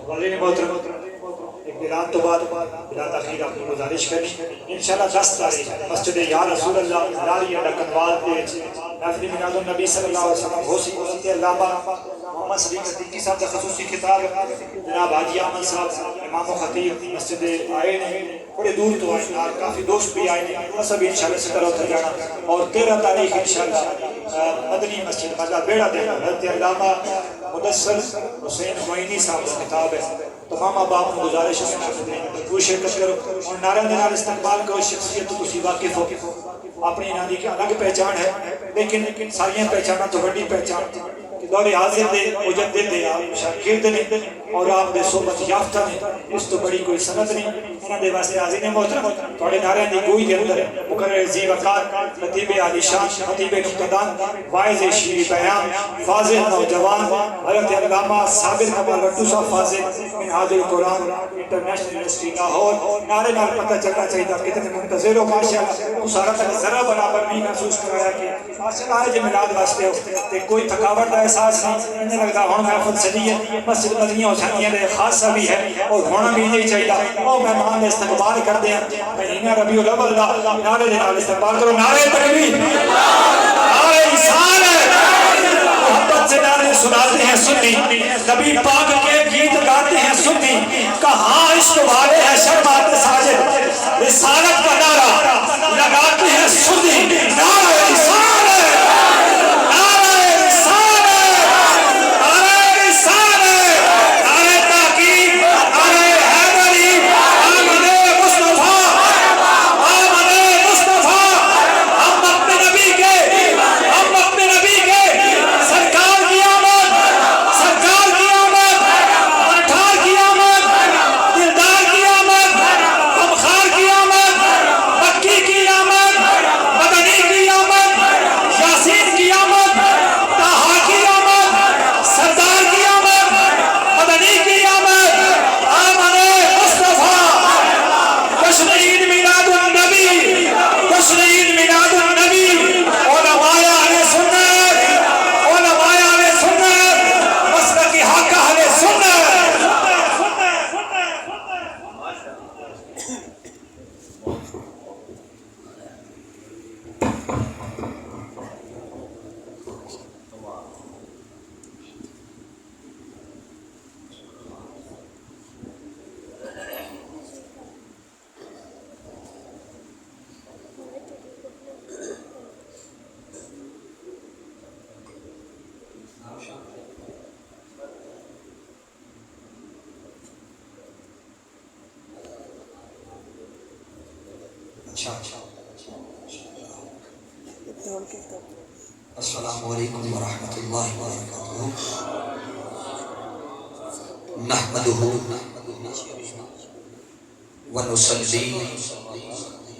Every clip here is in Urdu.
والدین محترم ایک اعلان تو بعد بلا تاخیر اپنی گزارش کرنی انشاءاللہ 10 تاریخ مسجد یا رسول اللہ لاری اڈا کنوال کے محفل میلاد النبی صلی اللہ علیہ وسلم ہو سی علامہ محمد صدیق صدیقی صاحب کا خصوصی خطاب جناب حاجی احمد صاحب امام و خطیب مسجد آئے ہیں بڑے دور تو آئے ہیں کافی دوست بھی آئے ہیں وہ سب انشاءاللہ سے طرح اتر جانا اور 13 تاریخ انشاءاللہ مدنی مسجد مزہ بیڑا دینا حضرت علامہ مدثر حسین معینی صاحب کا خطاب ہے تمام آباب کو گزارش ہے وہ شرکت کرو اور نعرہ دینار استقبال کرو شخصیت تو کسی واقف ہو اپنی نادی کی الگ پہچان ہے لیکن ساریاں پہچانا تو بڑی پہچان کہ دور حاضر دے مجدد دے آپ شاکر دے اور آپ دے صحبت یافتہ نے اس تو بڑی کوئی سنت نہیں انہاں دے واسطے حاضر محترم تھوڑے نعرے دی گوئی دے اندر مقرر زی وقار خطیب عالی شان خطیب مقتدان واعظ شیریں بیان فاضل نوجوان حضرت علامہ صابر کمال بٹو صاحب فاضل منہاج القرآن انٹرنیشنل یونیورسٹی لاہور نعرے نال پتہ چلنا چاہیے کتنے منتظر ہو ماشاءاللہ سارا تک ذرا برابر نہیں محسوس کرایا کہ ماشاءاللہ آج میلاد واسطے ہو کوئی تھکاوٹ کا احساس نہیں انہیں لگتا ہوں محفل سجی ہے مسجد مدنی ہو جاتی ہے خاصہ بھی ہے اور ہونا بھی نہیں چاہیے اور مہمان استقبال کر دیں مہینہ ربیع الاول دا نعرے دے نال استقبال کرو نعرے تکبیر نعرے رسالت محبت سے نعرے سناتے ہیں سنی نبی پاک کے گیت گاتے ہیں سنی کہاں عشق والے ہیں شرماتے ساجد رسالت کا نعرہ لگاتے ہیں سنی نعرے رسالت السلام علیکم ورحمۃ اللہ وبرکاتہ نحمدہ ونصلی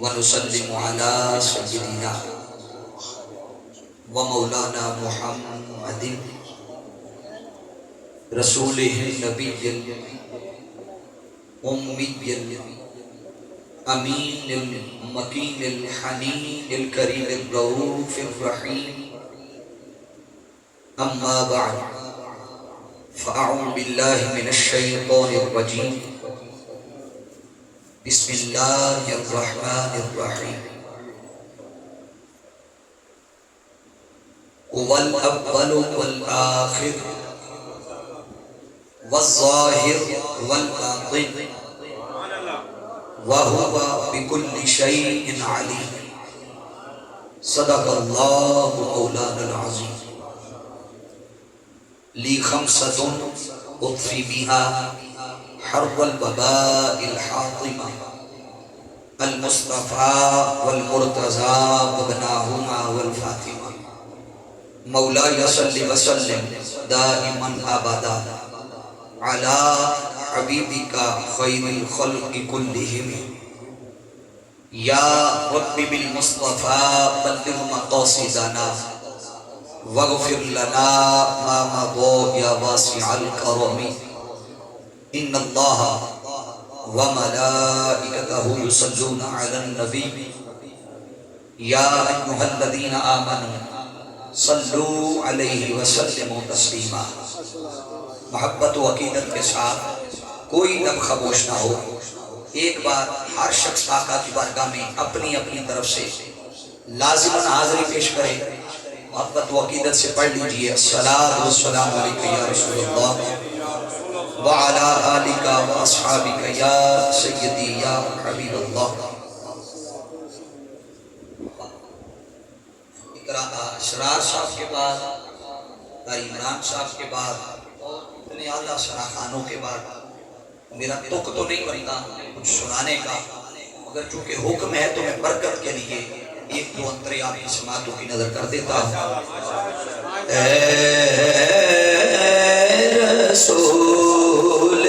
ونسلم علی سیدنا ومولانا محمد رسولہ النبی الامی امین المکین الحنین الکریم الرؤوف الرحیم اما بعد فاعوذ باللہ من الشیطان الرجیم بسم اللہ الرحمن الرحیم والاول والآخر والظاہر والباطن وَهُوَ بِكُلِّ شَيْءٍ عَلِيمٍ صدق اللہ مولانا العظیم لی خمسة اطفی بها حرب الوباء الحاطمة المصطفى والمرتضى وابناهما والفاطمة مولاي صل وسلم دائما ابدا على حبیبک خیر الخلق کلہم یا رب بالمصطفیٰ بلغ مقاصدنا واغفر لنا ما مضى یا واسع الکرم ان اللہ وملائکته یصلون علی النبی یا ایہا الذین آمنوا صلوا علیہ وسلموا تسلیما محبت و عقیدت کے ساتھ کوئی لب خاموش نہ ہو. ایک بار ہر شخص آقا کی بارگاہ میں اپنی اپنی طرف سے لازماً حاضری پیش کرے. محبت و عقیدت سے پڑھ لیجئے الصلاۃ والسلام علیک یا رسول اللہ وعلی آلک و اصحابک یا سیدی یا حبیب اللہ. اسرار صاحب کے بعد، قاری عمران صاحب کے بعد اور اتنے اعلیٰ سراخانوں کے بعد میرا تک تو نہیں بنتا کچھ سنانے کا، مگر چونکہ حکم ہے تو میں برکت کے لیے ایک دو انترے آپ کی سماعتوں کی نظر کر دیتا ہوں. اے رسول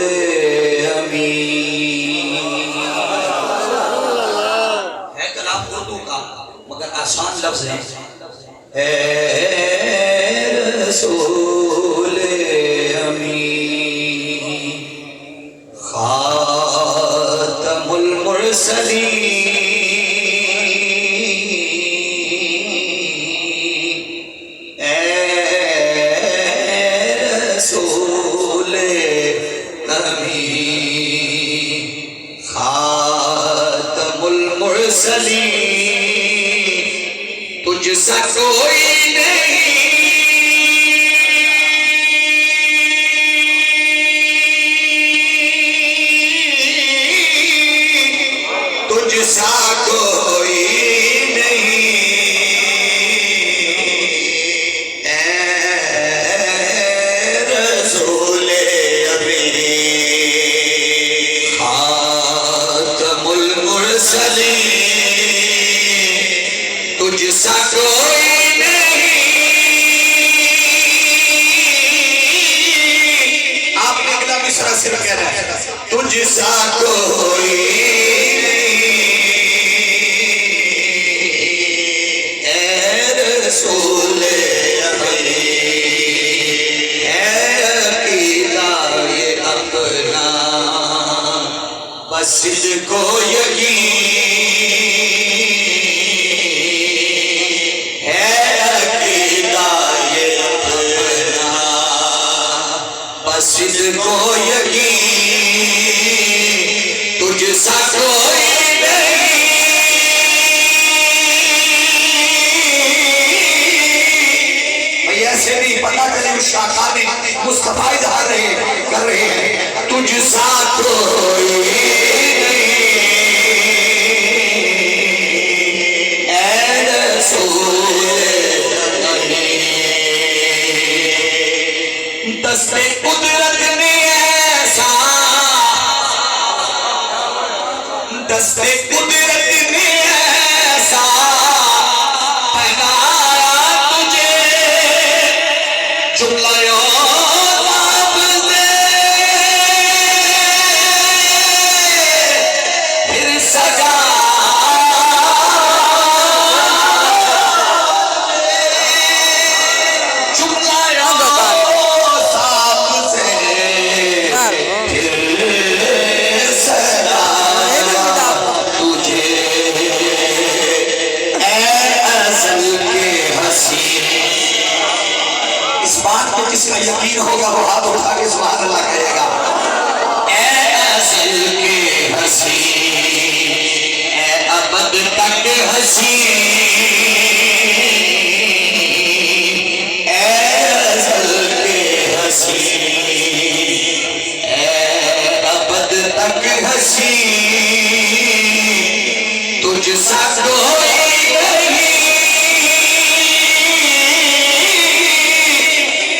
امین، ہے کلام اردو کا مگر آسان لفظ ہے. اے رسول امین خاتم المرسلین، اے رسول امین خاتم المرسلین، تجھ سا کوئی نہیں تجھ سا کوئی نہیں، اے رسول امین خاتم المرسلین، تجھ سا کوئی نہیں. آپ نے اگلا مصرع صرف کہنا ہے تجھ سا کوئی رسول امین، اے عقیدہ یہ اپنا بس اس کو یقین، اے عقیدہ یہ اپنا بس اس کو یقین، تجھ سا کوئی ایسے بھی پتہ چلے اس شاخہ میں مصطفیٰ اظہار کر رہے ہیں تجھ سا کوئی نہیں، اے رسول امین. دست قدرت نے ایسا، دست قدرت نے ایسا جس کا یقین ہوگا وہ ہاتھ اٹھا کے سبحان اللہ کہے گا. اے ازل کے حسین، اے ابد تک حسین، اے ازل کے حسین، اے ابد تک حسین، تجھ سا کوئی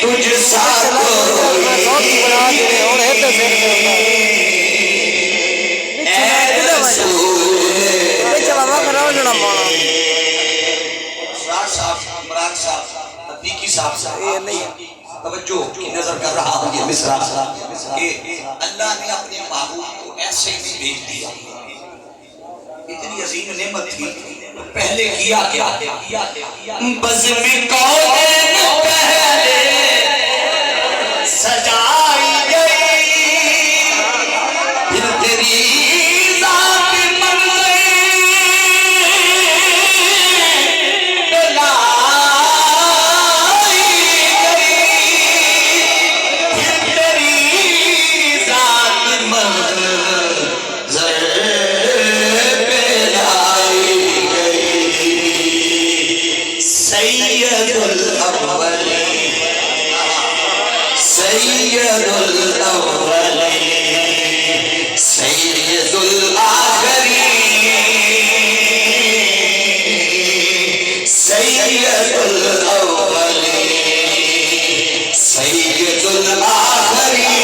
تجھ سا کوئی اے رسول عمران صاحب عتیقی صاحب توجہ کی نظر کر رہا ہوں یہ مصرع کہ اللہ نے اپنے محبوب کو ایسے ہی بھیج دیا. اتنی عظیم نعمت تھی پہلے کیا کیا بزم کون پہلے سجائی گئی، پھر تیری ذات من گئی بلائی گئی، پھر تیری الاولین سید الاخرین سید الاولین سید الاخرین۔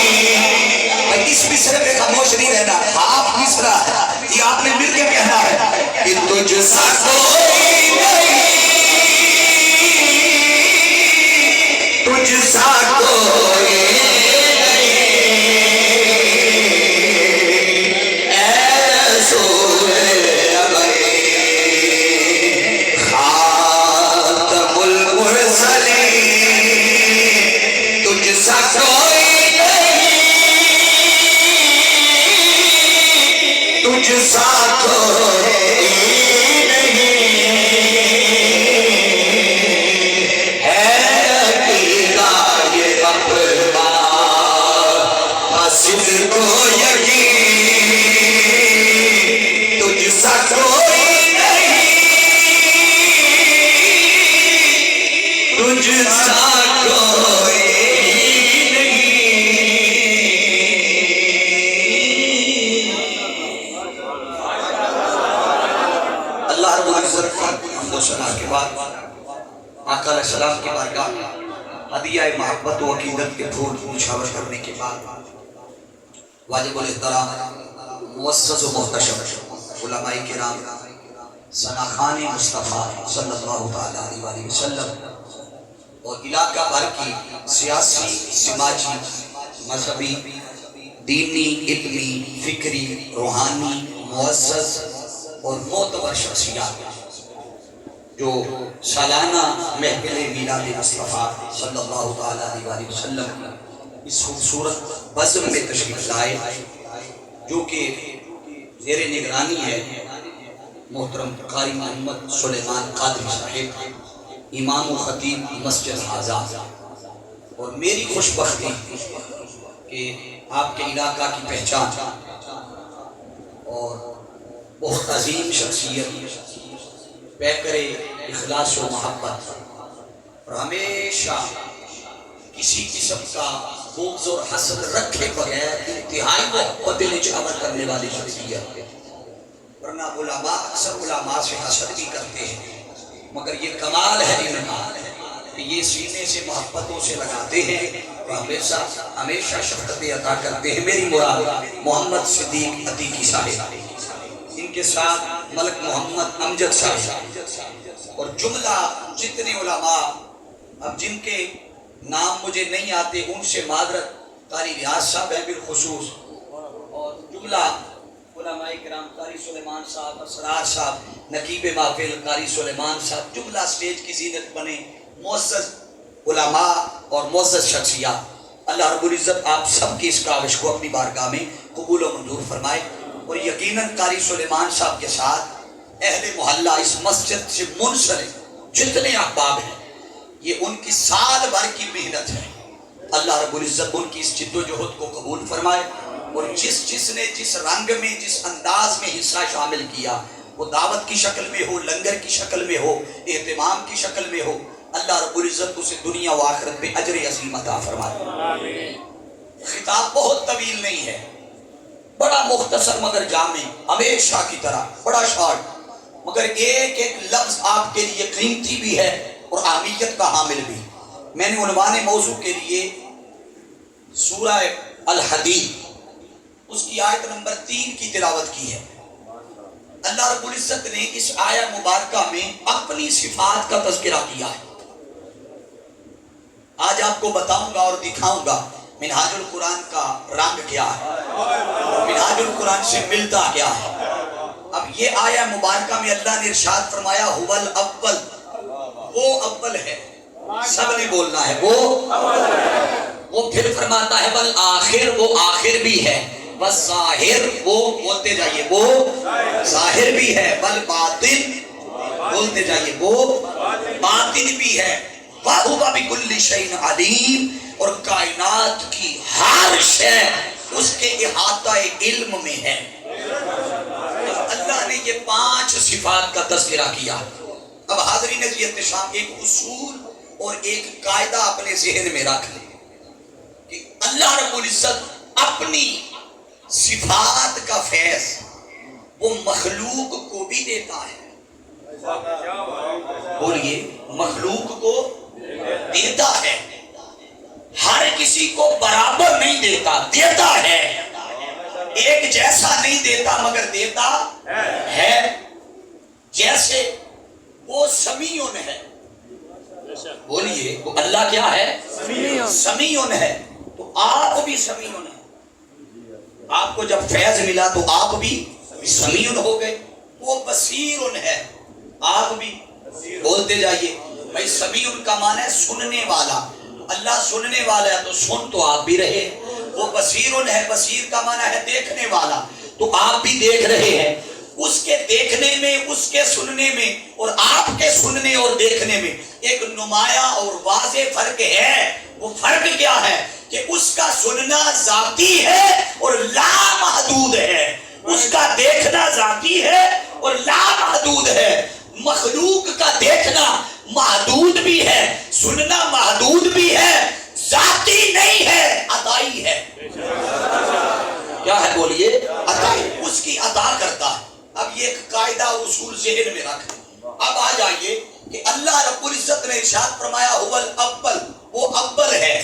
اس مصرے پہ خاموش نہیں رہنا، آپ مصرا ہے یہ آپ نے مل کے کہنا ہے کہ تجھ سا کوئی نہیں، تجھ سا کوئی نہیں، اے رسول ابری خاتم المرسلین، تجھ سا کوئی تجھ سا کوئی نہیں، ہے عقیدہ یہ اپنا حاصل کو یقین، تجھ سا کوئی نہیں، تجھ سا کوئی کے بعد آقا علیہ السلام کی بارگاہ میں ہدیہ محبت و عقیدت کے پھول نچھاور کرنے کے بعد واجب الاحترام معزز و محتشم علماء کرام ثناخان مصطفیٰ صلی اللہ علیہ وسلم اور علاقہ بھر کی سیاسی، سماجی، مذہبی، دینی، علمی، فکری، روحانی، معزز اور معتبر شخصیات جو سالانہ محفل میلاد مصطفیٰ صلی اللہ علیہ وسلم اس خوبصورت بزم میں تشریف لائے، جو کہ زیر نگرانی ہے محترم قاری محمد سلیمان قادری صاحب، امام و خطیب مسجد حاضہ، اور میری خوش بختی کہ آپ کے علاقہ کی پہچان اور بہت عظیم شخصیت، پیکر اخلاص و محبت، اور ہمیشہ کسی قسم کا بغض اور حسد رکھے بغیر انتہائی محبت نچھاور کرنے والی شخصیت، ورنہ علماء اکثر علماء سے حسد بھی کرتے ہیں، مگر یہ کمال ہے ان کا کہ یہ سینے سے محبتوں سے لگاتے ہیں اور ہمیشہ شفقت عطا کرتے ہیں۔ میری مراد محمد صدیق عتیقی صاحب، ان کے ساتھ ملک محمد امجد صاحب، اور جملہ جتنے علماء اب جن کے نام مجھے نہیں آتے ان سے معذرت، قاری ریاض صاحب ہیں بالخصوص، اور جملہ علماء کرام، قاری سلیمان صاحب، اسرار صاحب، نقیب محفل قاری سلیمان صاحب، جملہ سٹیج کی زینت بنے معزز علماء اور معزز شخصیات، اللہ رب العزت آپ سب کی اس کاوش کو اپنی بارگاہ میں قبول و منظور فرمائے، اور یقیناً قاری سلیمان صاحب کے ساتھ اہل محلہ اس مسجد سے منسلک جتنے احباب ہیں، یہ ان کی سال بھر کی محنت ہے، اللہ رب العزت ان کی اس جد و جہد کو قبول فرمائے، اور جس نے جس رنگ میں، جس انداز میں حصہ شامل کیا، وہ دعوت کی شکل میں ہو، لنگر کی شکل میں ہو، اہتمام کی شکل میں ہو، اللہ رب العزت اسے دنیا و آخرت میں اجر عظیم عطا فرمائے۔ خطاب بہت طویل نہیں ہے، بڑا مختصر مگر جامع، ہمیشہ کی طرح بڑا شارٹ، مگر ایک ایک لفظ آپ کے لیے قیمتی بھی ہے اور اہمیت کا حامل بھی۔ میں نے عنوان موضوع کے لیے سورہ الحدید اس کی آیت نمبر 3 کی تلاوت کی ہے۔ اللہ رب العزت نے اس آیت مبارکہ میں اپنی صفات کا تذکرہ کیا ہے۔ آج آپ کو بتاؤں گا اور دکھاؤں گا منہاج القرآن کا رنگ کیا ہے، منہاج القرآن سے ملتا کیا ہے۔ اب یہ آیہ مبارکہ میں اللہ نے ارشاد فرمایا هو الاول، وہ اول ہے، سب نے بولنا ہے وہ اول ہے۔ وہ پھر فرماتا ہے والآخر، وہ آخر بھی ہے، والظاہر، وہ بولتے جائیے وہ ظاہر بھی ہے، والباطن، بولتے جائیے وہ باطن بھی ہے، وَهُوَ بِكُلِّ شَيْءٍ عَلِيمٌ، اور کائنات کی ہر شے اس کے احاطہ علم میں ہے۔ اللہ نے یہ 5 صفات کا تذکرہ کیا۔ اب حاضرین عزیز احتشام ایک اصول اور ایک قاعدہ اپنے ذہن میں رکھ لیں کہ اللہ رب العزت اپنی صفات کا فیض وہ مخلوق کو بھی دیتا ہے. بولیے, مخلوق کو دیتا ہے, ہر کسی کو برابر نہیں دیتا, دیتا ہے, ایک جیسا نہیں دیتا مگر دیتا ہے. جیسے وہ سمیعن ہے, بولیے وہ اللہ کیا ہے؟ سمیعن ہے. تو آپ بھی سمیعن ہیں. آپ کو جب فیض ملا تو آپ بھی سمیعن ہو گئے. وہ بصیر ہے, آپ بھی بولتے جائیے. بھائی سمیعن کا معنی ہے سننے والا. اللہ سننے والا ہے تو سن تو آپ بھی رہے. وہ بصیر ہے, بصیر کا معنی ہے دیکھنے والا, تو آپ بھی دیکھ رہے ہیں. اس کے دیکھنے میں, اس کے سننے میں اور آپ کے سننے اور دیکھنے میں ایک نمایاں اور واضح فرق ہے. وہ فرق کیا ہے کہ اس کا سننا ذاتی ہے اور لامحدود ہے, اس کا دیکھنا ذاتی ہے اور لامحدود ہے. مخلوق کا دیکھنا محدود بھی ہے, سننا محدود بھی ہے, ذاتی نہیں ہے, عطائی ہے. کیا ہے بولیے؟ عطائی. اس کی عطا کرتا ہے. اب یہ ایک قاعدہ اصول ذہن میں رکھ. اب آ جائیے کہ اللہ رب العزت نے ارشاد فرمایا هو الاول, وہ اول ہے.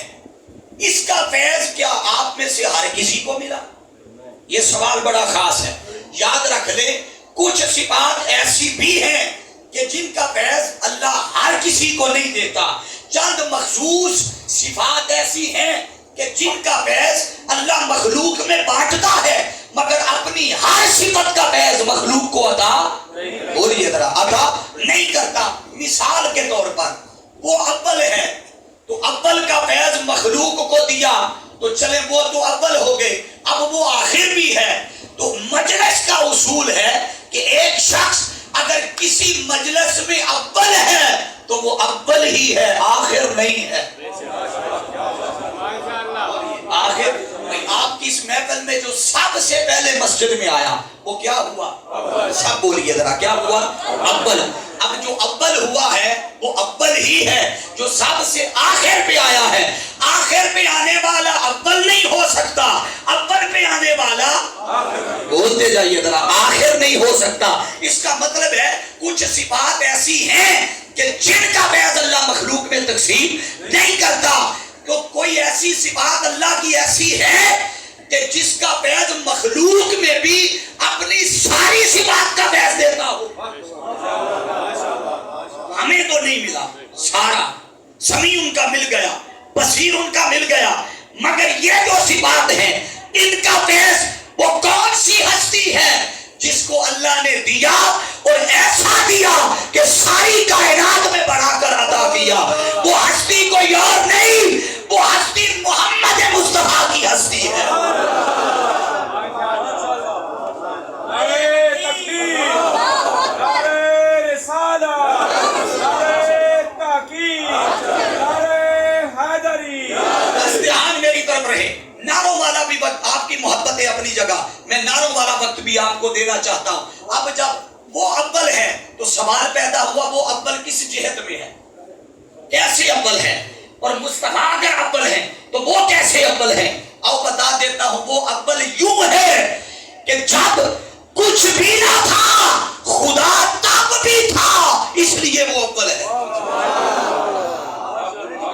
اس کا فیض کیا آپ میں سے ہر کسی کو ملا؟ یہ سوال بڑا خاص ہے. یاد رکھ لیں, کچھ صفات ایسی بھی ہیں کہ جن کا فیض اللہ ہر کسی کو نہیں دیتا. چند مخصوص صفات ایسی ہیں کہ جن کا فیض اللہ مخلوق میں بانٹتا ہے مگر اپنی ہر صفت کا فیض مخلوق کو عطا بولیے ذرا عطا نہیں کرتا. مثال کے طور پر وہ اول ہے تو اول کا فیض مخلوق کو دیا تو چلے وہ تو اول ہو گئے. اب وہ آخر بھی ہے. تو مجلس کا اصول ہے کہ ایک شخص اگر کسی مجلس میں اول ہے تو وہ اول ہی ہے, آخر نہیں ہے. آخر آپ کی اس محفل میں جو سب سے پہلے مسجد میں آیا وہ کیا ہوا؟ سب بولیے ذرا, کیا ہوا؟ اول. اب جو اول ہوا ہے وہ اول ہی ہے. جو سب سے آخر پہ آیا ہے, آخر پہ آنے والا اول نہیں ہو سکتا, اول پہ آنے والا بولتے جائیے ذرا, آخر نہیں ہو سکتا. اس کا مطلب ہے کچھ صفات ایسی ہیں کہ جن کا فیض اللہ مخلوق میں تقسیم نہیں کرتا. تو کوئی ایسی صفات اللہ کی ایسی ہے کہ جس کا فیض مخلوق میں بھی اپنی ساری صفات کا فیض دیتا ہو. ہمیں تو نہیں ملا سارا. سمیع ان کا مل گیا, بصیر ان کا مل گیا, مگر یہ جو صفات ہیں ان کا فیض وہ کون سی ہستی ہے جس کو اللہ نے دیا اور ایسا دیا کہ ساری کائنات میں بڑھا کر عطا کیا. وہ ہستی کوئی اور نہیں, وہ ہستی محمد مصطفیٰ کی ہستی ہے. دھیان میری طرف رہے. نعروں والا بھی وقت, آپ کی محبت ہے اپنی جگہ, میں نعروں والا وقت بھی آپ کو دینا چاہتا ہوں. اب جب وہ اول ہے تو سوال پیدا ہوا وہ اول کس جہت میں ہے, کیسے اول ہے؟ اور مصطفیٰ اگر اول ہے تو وہ کیسے اول ہے؟ اور بتا دیتا ہوں. وہ اول یوں ہے کہ جب کچھ بھی نہ تھا خدا تب بھی تھا, اس لیے وہ اول ہے.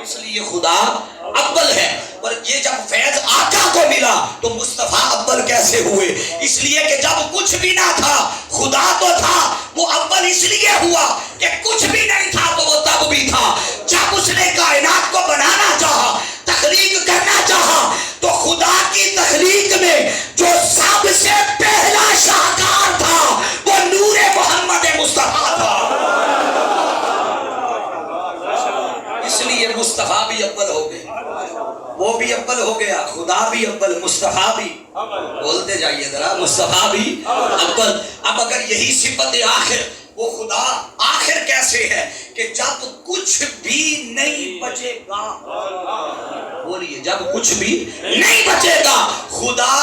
اس لیے خدا اول ہے. اور یہ جب فیض آقا کو ملا تو مصطفیٰ اول کیسے ہوئے؟ اس لیے کہ جب کچھ بھی نہ تھا خدا تو تھا. وہ اول اس لیے ہوا کہ کچھ بھی نہیں تھا تو وہ تب بھی تھا. جب اس نے کائنات کو بنانا چاہا, تخلیق کرنا چاہا, تو خدا کی تخلیق میں جو سب سے پہلا شاہکار تھا وہ نور محمد مصطفیٰ تھا. اس لیے مصطفیٰ بھی اول ہو گئے, وہ بھی اول ہو گیا, خدا بھی اول, مصطفیٰ بھی بولتے جائیے ذرا, مصطفیٰ بھی اول. اب اگر یہی صفت آخر, وہ خدا آخر کیسے ہے کہ جب کچھ بھی نہیں بچے گا, بولیے جب کچھ بھی نہیں بچے گا, خدا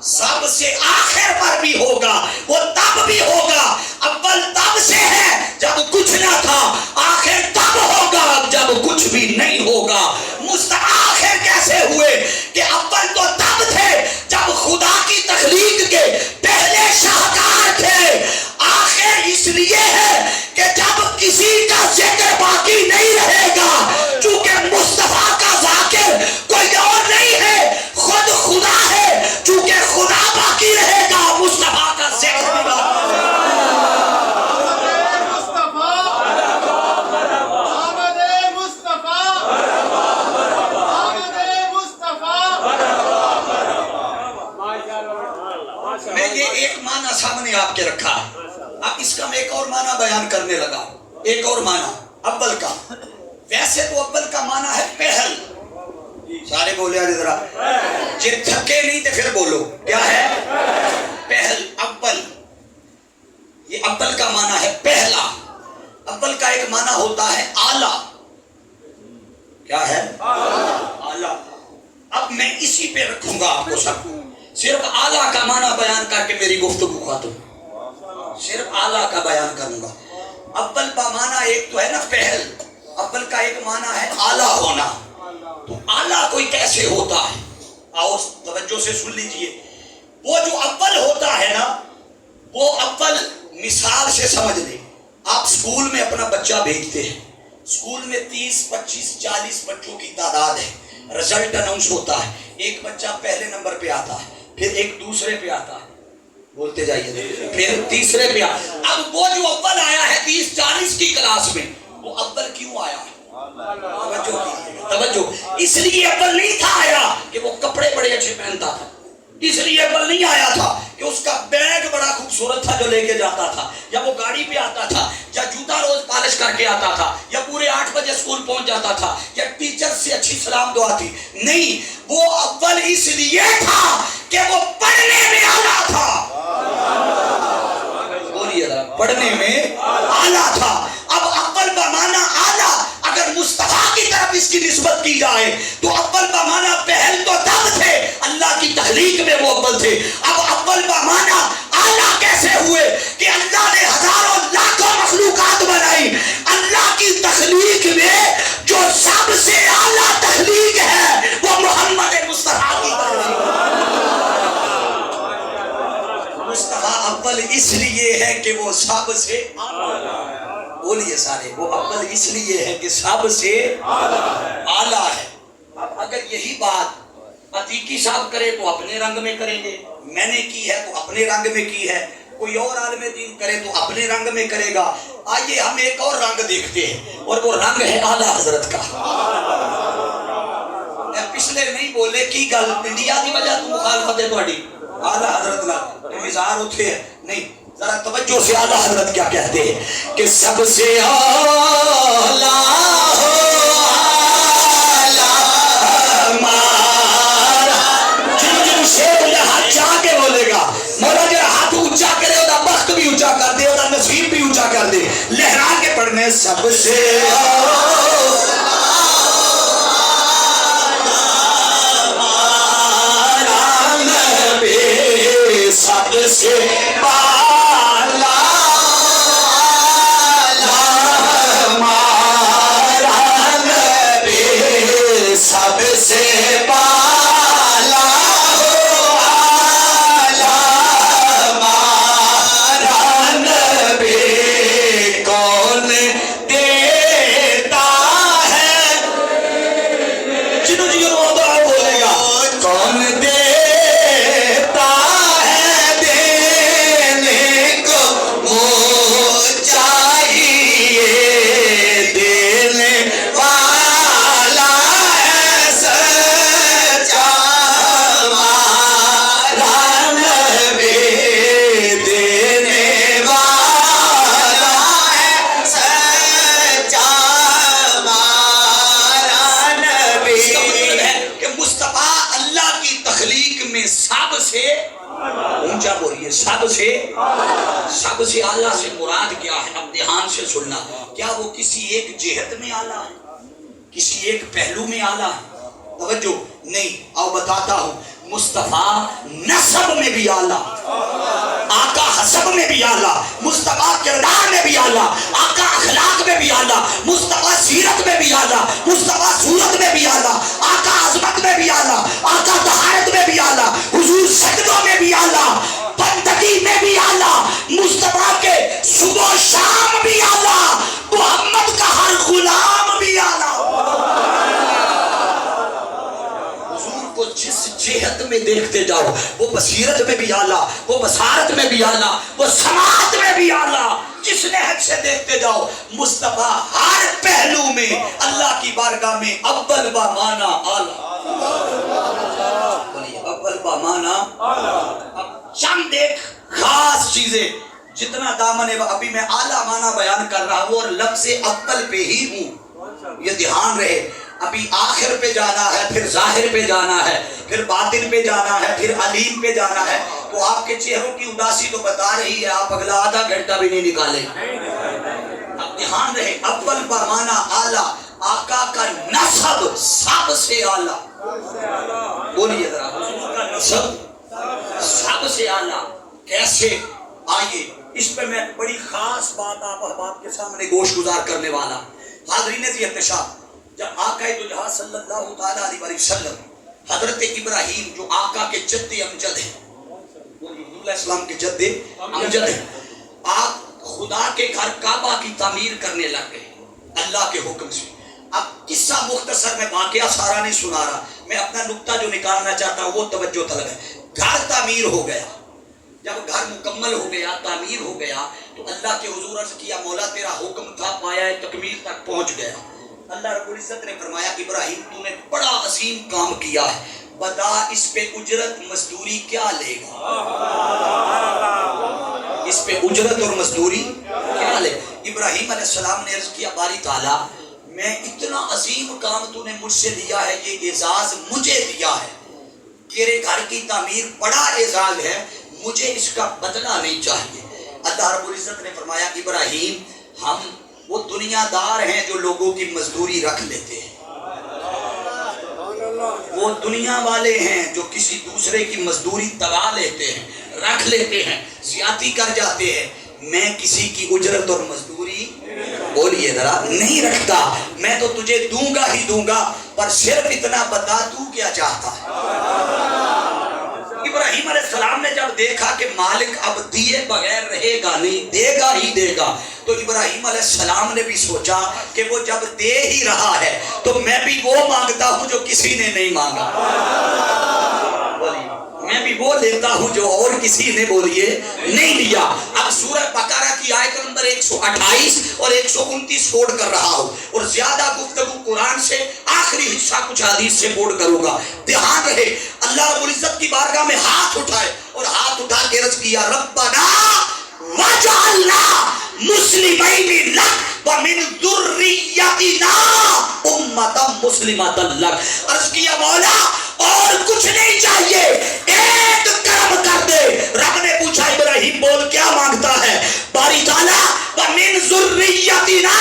سب سے آخر پر بھی ہوگا, وہ تب بھی ہوگا. اول تب سے ہے جب کچھ نہ تھا, آخر تب ہوگا جب کچھ بھی نہیں ہوگا. مصطفیٰ آخر کیسے ہوئے خدا باقی رہے گا، مصطفیٰ کا ذکر بھی باقی رہے گا۔ میں یہ ایک معنی سامنے آپ کے رکھا ہے، اب اس کا میں ایک اور معنی بیان کرنے لگا، ایک اور معنی اول کا۔ ویسے تو اول کا معنی ہے پہل، سارے بولے آج ذرا، جی تھکے نہیں تو پھر بولو کیا ہے؟ پہل، اول۔ یہ اول کا معنی ہے پہلا۔ اول کا ایک معنی ہوتا ہے اعلیٰ، کیا ہے؟ اعلیٰ۔ اب میں اسی پہ رکھوں گا آپ کو سب، صرف اعلیٰ کا معنی بیان کر کے میری گفتگو ختم، صرف اعلیٰ کا بیان کروں گا۔ اول کا معنی ایک تو ہے نا پہل، اول کا ایک معنی ہے اعلیٰ ہونا۔ تو اعلیٰ کوئی کیسے ہوتا ہے؟ آؤ توجہ سے سن لیجئے۔ وہ جو اول ہوتا ہے نا، وہ اول مثال سے سمجھ لیں، آپ سکول میں اپنا بچہ بھیجتے ہیں، سکول میں 30 25 40 بچوں کی تعداد ہے، رزلٹ اناؤنس ہوتا ہے، ایک بچہ پہلے نمبر پہ آتا ہے، پھر ایک دوسرے پہ آتا ہے، بولتے جائیے، پھر تیسرے پہ آتا ہے۔ اب وہ جو اول آیا ہے 30 40 کی کلاس میں، وہ اول کیوں آیا ہے؟ توجہ، اس لیے اول نہیں تھا آیا کہ وہ کپڑے بڑے اچھے پہنتا تھا، اس لیے اول نہیں آیا تھا کہ اس کا بیگ بڑا خوبصورت تھا جو لے کے جاتا تھا، یا وہ گاڑی پہ آتا تھا، یا جوتا روز پالش کر کے آتا تھا، یا پورے 8 بجے اسکول پہنچ جاتا تھا، یا ٹیچر سے اچھی سلام دعا تھی۔ نہیں، وہ اول اس لیے تھا کہ وہ پڑھنے میں اعلیٰ تھا، بولیے ذرا، پڑھنے میں اعلیٰ تھا۔ اب اول بمعنی اعلیٰ، اگر مصطفیٰ کی طرف اس کی نسبت کی جائے تو اول بمعنی پہل تو تب تھے، اللہ کی تخلیق میں وہ اول تھے۔ اب اول بمعنی اعلیٰ کیسے ہوئے کہ اللہ نے ہزاروں لاکھوں مخلوقات بنائی، اللہ کی تخلیق میں جو سب سے اعلیٰ تخلیق ہے وہ محمد مصطفیٰ کی تخلیق ہے۔ مصطفیٰ اول اس لیے ہے کہ وہ سب سے اعلیٰ، بولیے سارے، وہ اول اس لیے ہے کہ سب سے اعلیٰ ہے۔ اب اگر یہی بات عتیقی صاحب کرے تو اپنے رنگ میں کریں گے، میں نے کی ہے تو اپنے رنگ میں کی ہے، کوئی اور عالم دین کرے تو اپنے رنگ میں کرے گا۔ آئیے ہم ایک اور رنگ دیکھتے ہیں، اور وہ رنگ ہے اعلیٰ حضرت کا۔ پچھلے نہیں بولے کی گل انڈیا کی وجہ تو مخالفت ہے تھوڑی اعلیٰ حضرت کا مزار ہوتے ہیں، نہیں ذرا توجہ سے اعلیٰ حضرت کیا کہتے ہیں کہ سب سے اعلیٰ ہمارا، جن شیر یہ ہاتھ چاہ کے بولے گا، مولا جرا ہاتھ اونچا کرے، وہ بخت بھی اونچا کر دے، وہ نصیب بھی اونچا کر دے، لہرا کے پڑھنے سب سے سب سے بالا ہمارا نبی، سب سے بالا ہمارا نبی، کون دیتا ہے، جنہوں جی وہ دعا بولے گا، کون دیتا سب سے اعلیٰ سے مراد کیا ہے؟ اب دھیان سے سننا، کیا وہ کسی ایک جہت میں اعلیٰ ہے، کسی ایک پہلو میں اعلیٰ ہے؟ توجہ نہیں، آؤ بتاتا ہوں، مصطفیٰ نسب میں بھی اعلیٰ، آقا حسب میں بھی اعلیٰ، مصطفیٰ کردار میں بھی اعلیٰ، آقا اخلاق میں بھی اعلیٰ، مصطفیٰ سیرت میں بھی اعلیٰ، مصطفیٰ صورت میں بھی اعلیٰ، آقا عظمت میں بھی اعلیٰ، آقا طہارت میں بھی اعلیٰ، حضور سجدوں میں بھی اعلیٰ، بندگی میں بھی اعلیٰ، مصطفیٰ کے صبح و شام بھی اعلیٰ، محمد کا ہر غلام بھی اعلیٰ۔ حضور کو جس جہت میں دیکھتے جاؤ، وہ بصیرت میں بھی اعلیٰ، وہ بصارت میں بھی اعلیٰ، وہ سماعت میں بھی اعلیٰ، جس نہج سے دیکھتے جاؤ مصطفیٰ ہر پہلو میں اللہ کی بارگاہ میں اول بامانہ اعلیٰ، اول بامانہ اعلیٰ۔ چند ایک خاص چیزیں، جتنا دامن ہے ابھی میں اعلیٰ معنی بیان کر رہا ہوں اور لفظ اول پہ ہی ہوں، یہ دھیان رہے۔ ابھی آخر پہ جانا ہے، پھر ظاہر پہ جانا ہے، پھر باطن پہ جانا ہے، پھر علیم پہ جانا ہے، تو آپ کے چہروں کی اداسی تو بتا رہی ہے آپ اگلا آدھا گھنٹہ بھی نہیں نکالیں۔ اب دھیان رہے، اول بمعنی اعلیٰ، آقا کا نسب سب سے اعلیٰ، بولیے ذرا، حضور کا نسب سب سے اعلیٰ کیسے؟ آئیے اس پہ میں بڑی خاص بات آپ کے سامنے گوش گزار کرنے والا۔ حاضرین ذی احتشام، جب آقا دو جہاں صلی اللہ تعالیٰ علیہ وسلم حضرت ابراہیم جو آقا کے جد امجد ہیں، حضور علیہ السلام کے جد امجد ہیں، آپ خدا کے گھر کعبہ کی تعمیر کرنے لگ گئے اللہ کے حکم سے۔ اب قصہ مختصر میں واقعہ سارا نہیں سنا رہا، میں اپنا نقطہ جو نکالنا چاہتا ہوں وہ توجہ طلب ہے۔ گھر تعمیر ہو گیا، جب گھر مکمل ہو گیا، تعمیر ہو گیا، تو اللہ کے حضور عرض کیا مولا تیرا حکم تھا، پایا تکمیل تک پہنچ گیا۔ اللہ رب العزت نے فرمایا ابراہیم تو نے بڑا عظیم کام کیا ہے، بتا اس پہ اجرت مزدوری کیا لے گا؟ اس پہ اجرت اور مزدوری کیا لے؟ ابراہیم علیہ السلام نے عرض کیا باری تعالیٰ میں اتنا عظیم کام تو نے مجھ سے لیا ہے، یہ اعزاز مجھے دیا ہے، تیرے گھر کی تعمیر بڑا اعزاز ہے، مجھے اس کا بدلہ نہیں چاہیے۔ اللہ رب العزت نے فرمایا ابراہیم ہم وہ دنیا دار ہیں جو لوگوں کی مزدوری رکھ لیتے ہیں، وہ دنیا والے ہیں جو کسی دوسرے کی مزدوری دبا لیتے ہیں، رکھ لیتے ہیں، زیادتی کر جاتے ہیں۔ میں کسی کی اجرت اور مزدوری بولیے ذرا نہیں رکھتا، میں تو تجھے دوں گا ہی دوں گا، پر صرف اتنا بتا تو کیا چاہتا ہے۔ ابراہیم علیہ السلام نے جب دیکھا کہ مالک اب دیے بغیر رہے گا نہیں، دے گا ہی دے گا، تو ابراہیم علیہ السلام نے بھی سوچا کہ وہ جب دے ہی رہا ہے تو میں بھی وہ مانگتا ہوں جو کسی نے نہیں مانگا، میں بھی وہ لیتا ہوں جو اور کسی نے بولیے نہیں لیا۔ اب سورہ بقرہ کی آیت نمبر 128 اور 129 کوٹ کر رہا ہوں، اور زیادہ گفتگو قرآن سے، آخری حصہ کچھ حدیث سے کوٹ کروں گا۔ دھیان رہے، اللہ رب العزت کی بارگاہ میں ہاتھ اٹھائے اور ہاتھ اٹھا کے عرض کیا ربنا وجعلنا مسلمین لک ومن ذریتنا امتا مسلمتا لک۔ عرض کیا مولا اور کچھ نہیں چاہیے، ایک کرم کر دے۔ رب نے پوچھا ابراہیم بول کیا مانگتا ہے؟ باری تعالیٰ ومن ذریتنا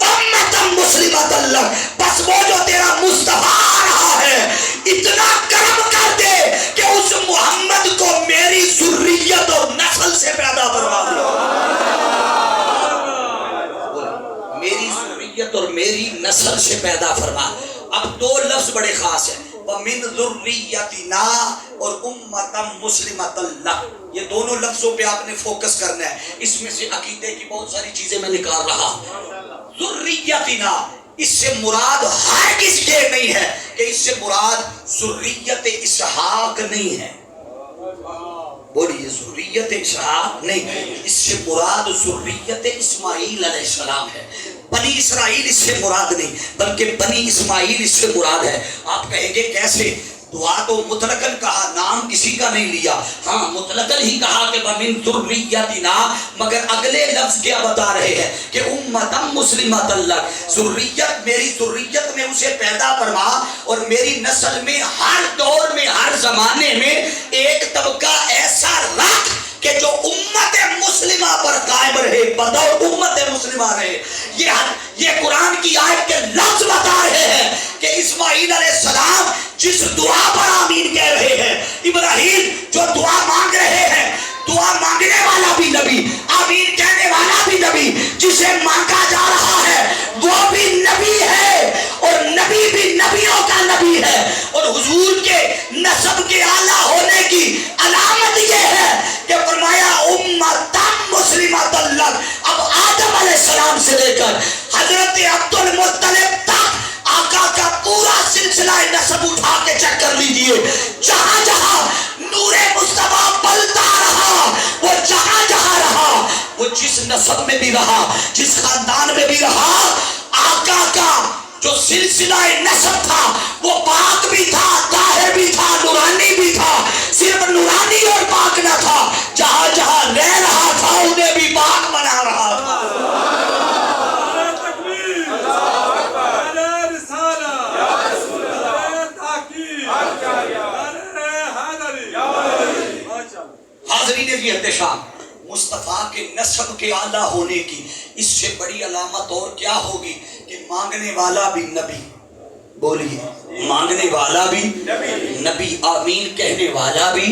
امتا مسلمتا لک، بس وہ جو تیرا مصطفیٰ آ رہا ہے اتنا کرم کر دے کہ اس محمد کو میری ذریت اور نسل سے پیدا فرما دے، میری ذریت اور میری نسل سے پیدا فرما۔ اب دو لفظ بڑے خاص ہیں، وَمِن ذُرِّيَّتِنَا اور اُمَّةً مُسْلِمَةً لَكَ، یہ دونوں لفظوں پہ آپ نے فوکس کرنا ہے۔ اس میں سے عقیدے کی بہت ساری چیزیں میں نکال رہا ہوں۔ ذُرِّيَّتِنَا اس سے مراد ہرگز یہ نہیں ہے کہ اس سے مراد ذریت اسحاق نہیں ہے، بولیے ذریت اسحاق نہیں، اس سے مراد ذریت اسماعیل علیہ السلام ہے۔ بنی اسرائیل اس سے مراد نہیں بلکہ بنی اسماعیل اس سے مراد ہے۔ آپ کہیں گے کیسے؟ دعا تو مطلقاً کہا، نام کسی کا نہیں لیا، ہاں مطلقاً ہی کہا کہ وَمِن ذُرِّيَّتِنَا، مگر اگلے لفظ کیا بتا رہے ہیں کہ اُمَّةً مُسْلِمَةً لَكَ، ذریت میری ذریت میں اسے پیدا فرما، اور میری نسل میں ہر دور میں ہر زمانے میں ایک طبقہ ایسا رکھ کہ جو امت مسلمہ پر قائم رہے، بطور امت مسلمہ رہے۔ یہ قرآن کی آیت کے لفظ بتا رہے ہیں کہ اسماعیل علیہ السلام جس دعا پر آمین کہہ رہے ہیں، ابراہیم جو دعا مانگ رہے ہیں، دعا مانگنے والا بھی نبی، آمین کہنے والا بھی نبی، جسے مانگا جا رہا ہے وہ بھی نبی ہے، اور نبی بھی نبیوں کا نبی ہے۔ اور حضور کے نسب کے اعلیٰ ہونے کی علامت یہ ہے کہ فرمایا امتً مسلمۃ لک۔ اب آدم علیہ السلام سے لے کر حضرت عبد المطلب تک آقا کا پورا سلسلہ نسب اٹھا کے چیک کر لیجئے، جہاں جہاں نسب میں بھی رہا، جس خاندان میں بھی رہا، آقا کا جو سلسلہ نسب تھا وہ پاک بھی تھا، طاہر بھی تھا، نورانی بھی تھا۔ صرف نورانی اور پاک نہ تھا، جہاں جہاں رہ رہا تھا انہیں بھی پاک بنا رہا تھا۔ حاضرین یہ احتشام، مصطفیٰ کے نسب کے اعلیٰ ہونے کی اس سے بڑی علامت اور کیا ہوگی کہ مانگنے والا بھی نبی، بولیے مانگنے والا بھی نبی، آمین کہنے والا بھی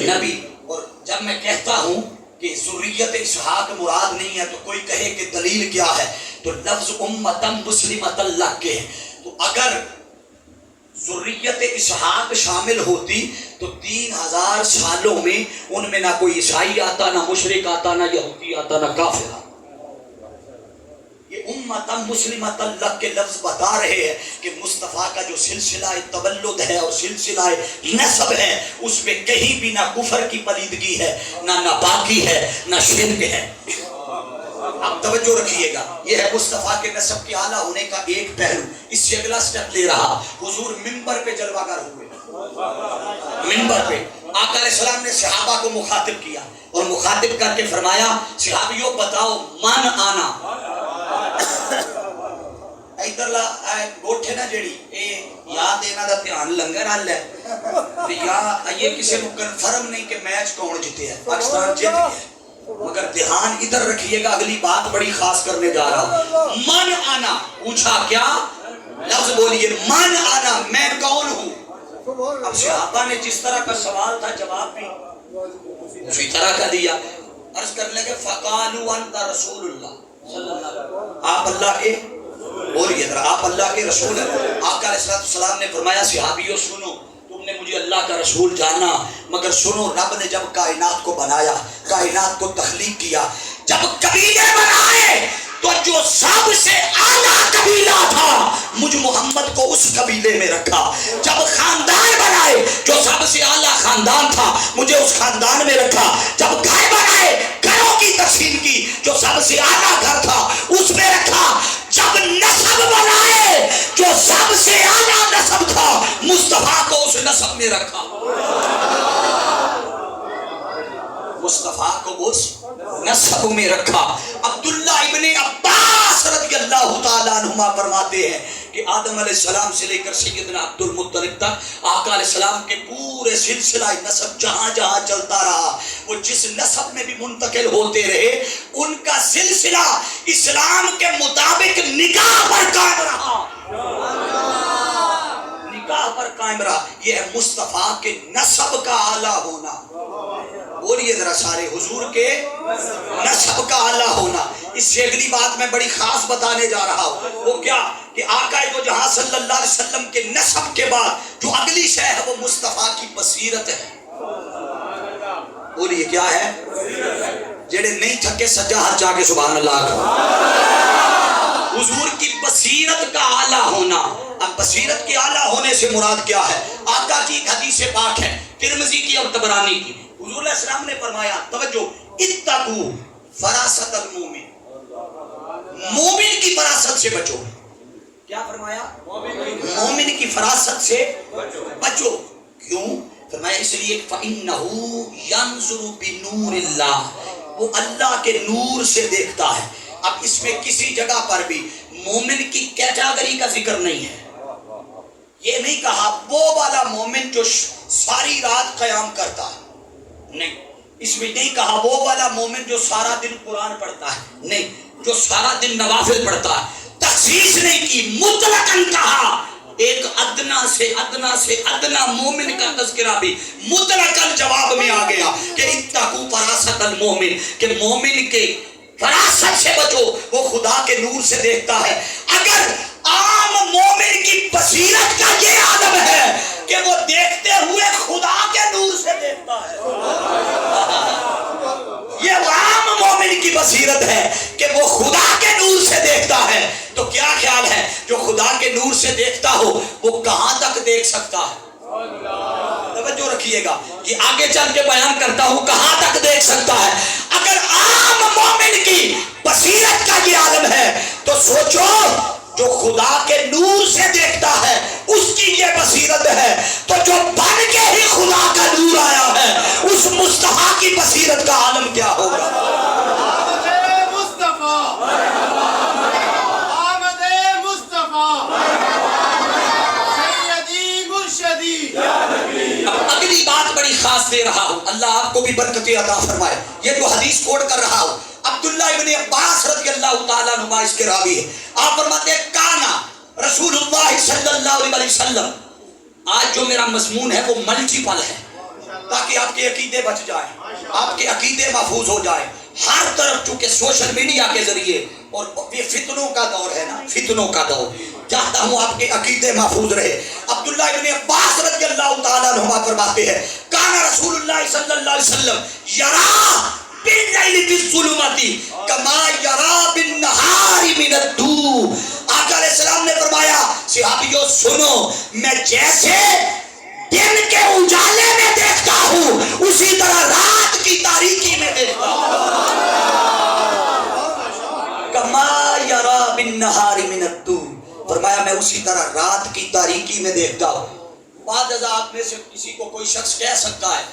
نبی۔ اور جب میں کہتا ہوں کہ ذریت اسحاق مراد نہیں ہے تو کوئی کہے کہ دلیل کیا ہے، تو لفظ امتن مسلمۃ لک کے، تو اگر ذریت اسحاق شامل ہوتی تو 3000 سالوں میں ان میں نہ کوئی عیسائی آتا، نہ مشرک آتا، نہ یہودی آتا، نہ کافر آتا۔ یہ امتن مسلمۃ لک کے لفظ بتا رہے ہیں کہ مصطفیٰ کا جو سلسلہ تولد ہے اور سلسلہ نسب ہے اس میں کہیں بھی نہ کفر کی پلیدگی ہے، نہ ناپاکی ہے، نہ شرک ہے۔ اب توجہ رکھیے گا، یہ ہے مصطفیٰ کے نسب کے اعلیٰ ہونے کا ایک پہلو۔ اس سے اگلا سٹیپ لے رہا، حضور منبر پہ جلوہ گر ہوئے، منبر پہ آقا علیہ السلام نے صحابہ کو مخاطب کیا اور مخاطب کر کے فرمایا صحابیوں بتاؤ من آنا ادھر لا گوٹھے نا جڑی اے یا دینا دا دھیان لنگر حل ہے یا یہ کسی کو کنفرم نہیں کہ میچ کون جیتے ہے، پاکستان جیت گیا، مگر دھیان ادھر رکھیے گا، اگلی بات بڑی خاص کرنے جا رہا ہوں۔ من آنا پوچھا، کیا لفظ بولیے، من آنا میں کون ہوں؟ اب صحابہ نے جس طرح کا سوال تھا جواب بھی اسی طرح کا دیا۔ عرض کرنے لگے فقالوا انت رسول اللہ صلی اللہ علیہ وسلم، آپ اللہ کے، بولیے ذرا آپ اللہ کے رسول ہیں۔ آقا علیہ السلام نے فرمایا صحابیوں سنو، تم نے مجھے اللہ کا رسول جانا، مگر سنو رب نے جب کائنات کو بنایا، کائنات کو تخلیق کیا، جب قبیلے بنائے تو جو سب سے اعلیٰ قبیلہ تھا مجھ محمد کو اس قبیلے میں رکھا، جب خاندان بنائے جو سب سے اعلیٰ خاندان تھا مجھے اس خاندان میں رکھا، جب گھر بنائے گھروں کی تقسیم کی جو سب سے اعلیٰ گھر تھا اس میں رکھا، جب نسب بنائے جو سب سے اعلیٰ نسب تھا مصطفیٰ کو اس نسب میں رکھا، مصطفیٰ کو اس نسب میں رکھا۔ عبداللہ ابن عباس رضی اللہ تعالیٰ عنہما فرماتے ہیں کہ آدم علیہ السلام سے لے کر سیدنا عبد المطلب تک آقا علیہ السلام کے پورے سلسلہ نسب جہاں جہاں چلتا رہا، وہ جس نسب میں بھی منتقل ہوتے رہے ان کا سلسلہ اسلام کے مطابق نکاح پر قائم رہا، نکاح پر قائم رہا۔ یہ ہے مصطفیٰ کے نسب کا اعلیٰ ہونا، بولیے ذرا سارے، حضور کے نسب کا اعلیٰ ہونا۔ اس سے اگلی بات میں بڑی خاص بتانے جا رہا ہوں، وہ کیا کہ آقا دو جہاں صلی اللہ علیہ وسلم کے نسب کے بعد جو اگلی شے ہے وہ مصطفیٰ کی بصیرت ہے، بولیے کیا ہے؟ جڑے نہیں تھکے سجا ہاتھ جا کے سبحان اللہ کا۔ حضور کی بصیرت کا اعلیٰ ہونا۔ اب بصیرت کے اعلیٰ ہونے سے مراد کیا ہے؟ آقا کی ایک حدیث پاک ہے ترمذی کی اور طبرانی کی، حضور علیہ السلام نے فرمایا توجہ، اتقوا فراست المومن، مومن کی فراست سے بچو۔ کیا فرمایا؟ مومن کی فراست سے بچو۔ کیوں؟ فرمایا اس لیے فَإِنَّهُ يَنْظُرُ بِنُورِ اللَّهِ، وہ اللہ کے نور سے دیکھتا ہے۔ اب اس میں کسی جگہ پر بھی مومن کی کیٹیگری کا ذکر نہیں ہے، یہ نہیں کہا وہ والا مومن جو ساری رات قیام کرتا ہے، نہیں، اس میں نہیں کہا وہ والا مومن جو سارا دن قرآن پڑھتا ہے، نہیں، جو سارا دن نوافل پڑھتا ہے، تخصیص نہیں کی، مطلقاً کہا۔ ایک ادنا سے ادنا مومن کا تذکرہ بھی مطلقاً جواب میں آ گیا کہ اتقوا فراست المومن، کہ مومن کے فراست سے بچو، وہ خدا کے نور سے دیکھتا ہے۔ اگر عام مومن کی بصیرت کا یہ عالم ہے کہ وہ دیکھتے ہوئے خدا کے نور سے دیکھتا ہے، یہ عام مومن کی بصیرت ہے کہ وہ خدا کے نور سے دیکھتا ہے، تو کیا خیال ہے جو خدا کے نور سے دیکھتا ہو وہ کہاں تک دیکھ سکتا ہے؟ توجہ رکھیے گا، یہ آگے چل کے بیان کرتا ہوں کہاں تک دیکھ سکتا ہے۔ اگر عام مومن مومن کی بصیرت کا یہ عالم ہے تو سوچو جو خدا کے نور سے دیکھتا ہے اس کی یہ بصیرت ہے، تو جو بن کے ہی خدا کا نور آیا ہے اس مصطفیٰ کی بصیرت کا عالم کیا ہوگا؟ اگلی بات بڑی خاص دے رہا ہوں، اللہ آپ کو بھی برکتیں عطا فرمائے۔ یہ جو حدیث کوٹ کر رہا ہوں عبداللہ ابن عباس رضی اللہ تعالیٰ عنہ اس کے راوی ہے، آپ فرماتے ہیں کانا رسول اللہ صلی اللہ علیہ وسلم۔ آج جو میرا مضمون ہے وہ ملٹیپل ہے تاکہ آپ کے عقیدے بچ جائیں، آپ کے عقیدے محفوظ ہو جائیں۔ ہر طرف چونکہ سوشل میڈیا کے ذریعے اور یہ فتنوں کا دور ہے نا، فتنوں کا دور، چاہتا ہوں آپ کے عقیدے محفوظ رہے۔ عبداللہ ابن عباس رضی اللہ تعالیٰ عنہ فرماتے ہیں کانا رسول اللہ صلی اللہ علیہ وسلم یرا باللیل بالظلمات کما یرا بالنہار من الضوء۔ آقا علیہ السلام نے فرمایا صحابیوں سنو، میں جیسے دن کے اجالے میں دیکھتا ہوں اسی طرح رات کی تاریکی میں دیکھتا ہوں۔ کما یرا بالنہار من الضوء، فرمایا میں اسی طرح رات کی تاریکی میں دیکھتا ہوں۔ بعض ازاعت میں سے کسی کو کوئی شخص کہہ سکتا ہے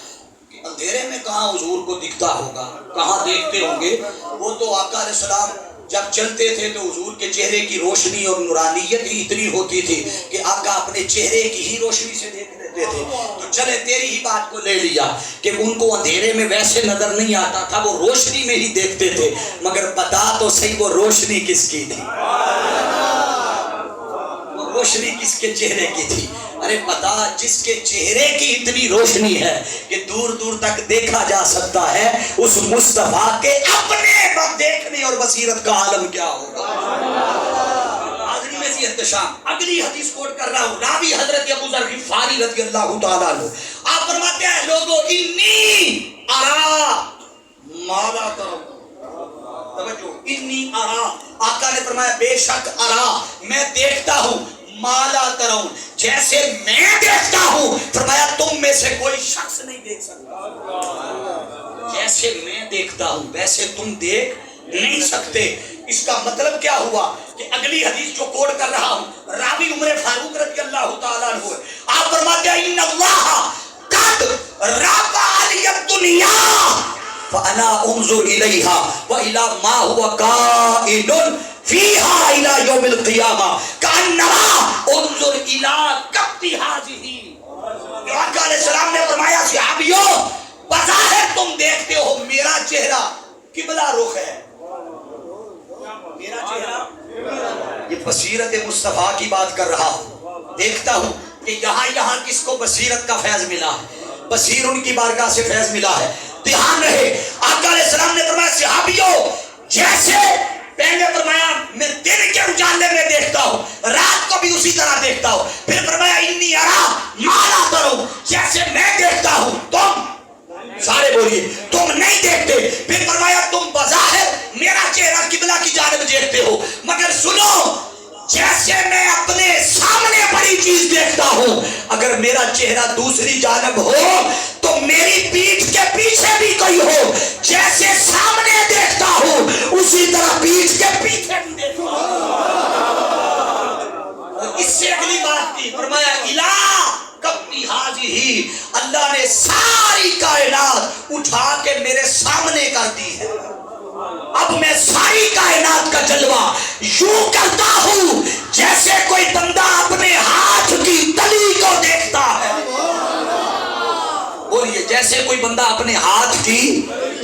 کہ اندھیرے میں کہاں حضور کو دکھتا ہوگا، کہاں دیکھتے ہوں گے؟ وہ تو آقا علیہ السلام جب چلتے تھے تو حضور کے چہرے کی روشنی اور نورانیت ہی اتنی ہوتی تھی کہ آقا اپنے چہرے کی ہی روشنی سے دیکھ لیتے تھے۔ تو چلے تیری ہی بات کو لے لیا کہ ان کو اندھیرے میں ویسے نظر نہیں آتا تھا، وہ روشنی میں ہی دیکھتے تھے، مگر بتا تو صحیح وہ روشنی کس کی تھی؟ وہ روشنی کس کے چہرے کی تھی؟ ارے بتا، جس کے چہرے کی اتنی روشنی ہے کہ دور دور تک دیکھا جا سکتا ہے، اس مصطفیٰ کے اپنے دیکھنے اور بصیرت کا عالم کیا ہوگا؟ حاضری میں سی احتشام، اگلی حدیث کوٹ کر رہا ہوں، راوی حضرت ابو ذر غفاری رضی اللہ تعالیٰ عنہ، آپ فرماتے ہیں لوگوں انی ارا مالا کرو، توجہ، انی ارا، آقا نے فرمایا بے شک ارا، میں دیکھتا ہوں، مالا ترون، جیسے میں دیکھتا ہوں، فرمایا تم میں سے کوئی شخص نہیں دیکھ سکتا۔ جیسے میں دیکھتا ہوں ویسے تم دیکھ نہیں سکتے۔ اس کا مطلب کیا ہوا کہ اگلی حدیث جو کوٹ کر رہا ہوں راوی عمر فاروق رضی اللہ تعالیٰ عنہ، آپ فرماتے ہیں ان اللہ قد رفع علی الدنیا فانا انظر الیہا والی ما هو قائل فیہا الی یوم القیامہ کانما انظر الی کبتی حاجی۔ آقا علیہ السلام نے فرمایا صحابیوں بظاہر تم دیکھتے ہو میرا چہرہ قبلہ رخ ہے، میرا چہرہ، یہ بصیرت مصطفیٰ کی بات کر رہا ہوں۔ دیکھتا ہوں کہ یہاں کس کو بصیرت کا فیض ملا ہے، بصیر ان کی بارگاہ سے فیض ملا ہے۔ دھیان رہے، آقا علیہ السلام نے فرمایا صحابیوں جیسے پہلے فرمایا میں دن کے اجالے میں دیکھتا ہوں، رات کو بھی اسی طرح دیکھتا ہوں، پھر فرمایا انی ارا مالا کرو، جیسے میں دیکھتا ہوں تم سارے بولیے تم نہیں دیکھتے، پھر فرمایا تم بظاہر میرا چہرہ قبلہ کی جانب دیکھتے ہو، مگر سنو جیسے میں اپنے سامنے بڑی چیز دیکھتا ہوں، اگر میرا چہرہ دوسری جانب ہو تو میری پیٹھ کے پیچھے بھی کوئی ہو، جیسے سامنے دیکھتا ہوں اسی طرح پیٹھ کے پیچھے بھی دیکھتا ہوں۔ اس سے اگلی بات کی فرمایا الہ کبھی حاجی ہی، اللہ نے ساری کائنات اٹھا کے میرے سامنے کر دی ہے، اب میں ساری کائنات کا جلوہ یوں کرتا ہوں جیسے کوئی بندہ اپنے ہاتھ کی تلی کو دیکھتا ہے۔ بولیے جیسے کوئی بندہ اپنے ہاتھ کی،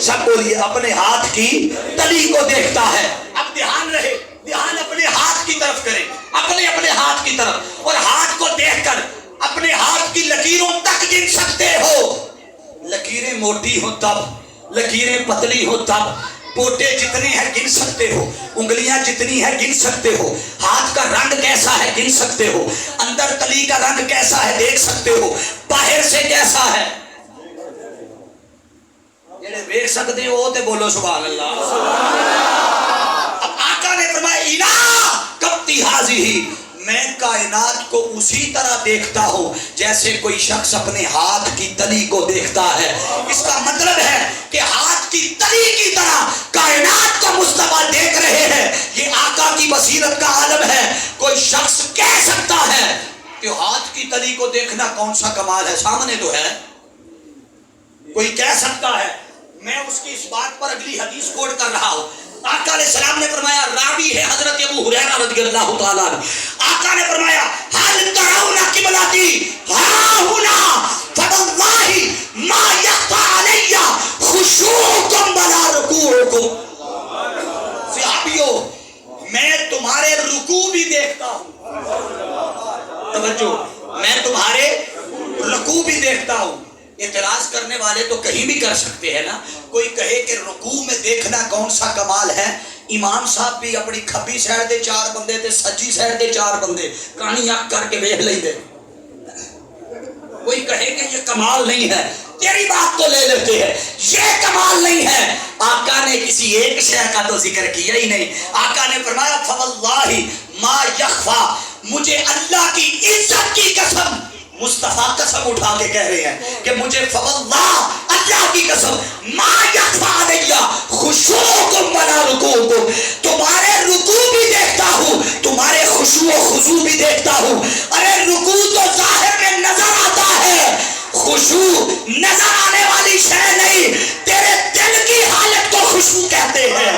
سب بولیے اپنے ہاتھ کی تلی کو دیکھتا ہے۔ اب دھیان رہے، دھیان اپنے ہاتھ کی طرف کریں، اپنے ہاتھ کی طرف، اور ہاتھ کو دیکھ کر اپنے ہاتھ کی لکیروں تک گن سکتے ہو۔ لکیریں موٹی ہو تب، لکیریں پتلی ہو تب، پوٹے جتنے ہیں گن سکتے ہو، انگلیاں جتنی ہیں گن سکتے ہو، ہاتھ کا رنگ کیسا ہے گن سکتے ہو، اندر تلی کا رنگ کیسا ہے دیکھ سکتے ہو، باہر سے کیسا ہے، جڑے دیکھ سکتے ہو تے بولو سبحان اللہ۔ اب آقا نے فرمایا الہ کبتی حاضی، میں کائنات کو اسی طرح دیکھتا ہوں جیسے کوئی شخص اپنے ہاتھ کی تلی کو دیکھتا ہے۔ اس کا مطلب ہے کہ ہاتھ کی تلی کی طرح کائنات کو علی کو دیکھنا کون سا کمال ہے؟ سامنے تو ہے، کوئی کہہ سکتا ہے؟ میں اس کی اس بات پر اگلی حدیث کوٹ کر رہا ہوں۔ آقا علیہ السلام نے فرمایا، راوی ہے حضرت ابو ہریرہ رضی اللہ تعالیٰ عنہ، آقا نے فرمایا حل ترون قبلتی ہاں ہنا فواللہ ما یخفی علی خشوعکم ولا رکوعکم۔ صحابیو، میں تمہارے رکوع بھی دیکھتا ہوں، توجہ، میں تمہارے رکوع بھی دیکھتا ہوں۔ اعتراض کرنے والے تو کہیں بھی کر سکتے ہیں نا، کوئی کہے کہ رکوع میں دیکھنا کون سا کمال ہے؟ امام صاحب بھی اپنی کھبی سائڈ دے 4 بندے تے سجی سائڈ دے 4 بندے کانی اک کر کے ویکھ لیں دے۔ کوئی کہے کہ یہ کمال نہیں ہے، تیری بات تو لے لیتے ہیں، یہ کمال نہیں ہے۔ آقا نے کسی ایک شے کا تو ذکر کیا ہی نہیں۔ آقا نے فرمایا فواللہ ما یخفی، مجھے اللہ کی عزت کی قسم، مصطفیٰ قسم اٹھا کے کہہ رہے ہیں کہ مجھے فواللہ اللہ کی قسم ما یخفی علی خشوعکم ولا رکوعکم، تمہارے رکوع بھی دیکھتا ہوں، تمہارے خشوع و خضوع بھی دیکھتا ہوں۔ ارے رکوع تو ظاہر میں نظر آتا ہے، خشوع نظر آنے والی شے نہیں، تیرے دل کی حالت کو خشوع کہتے ہیں،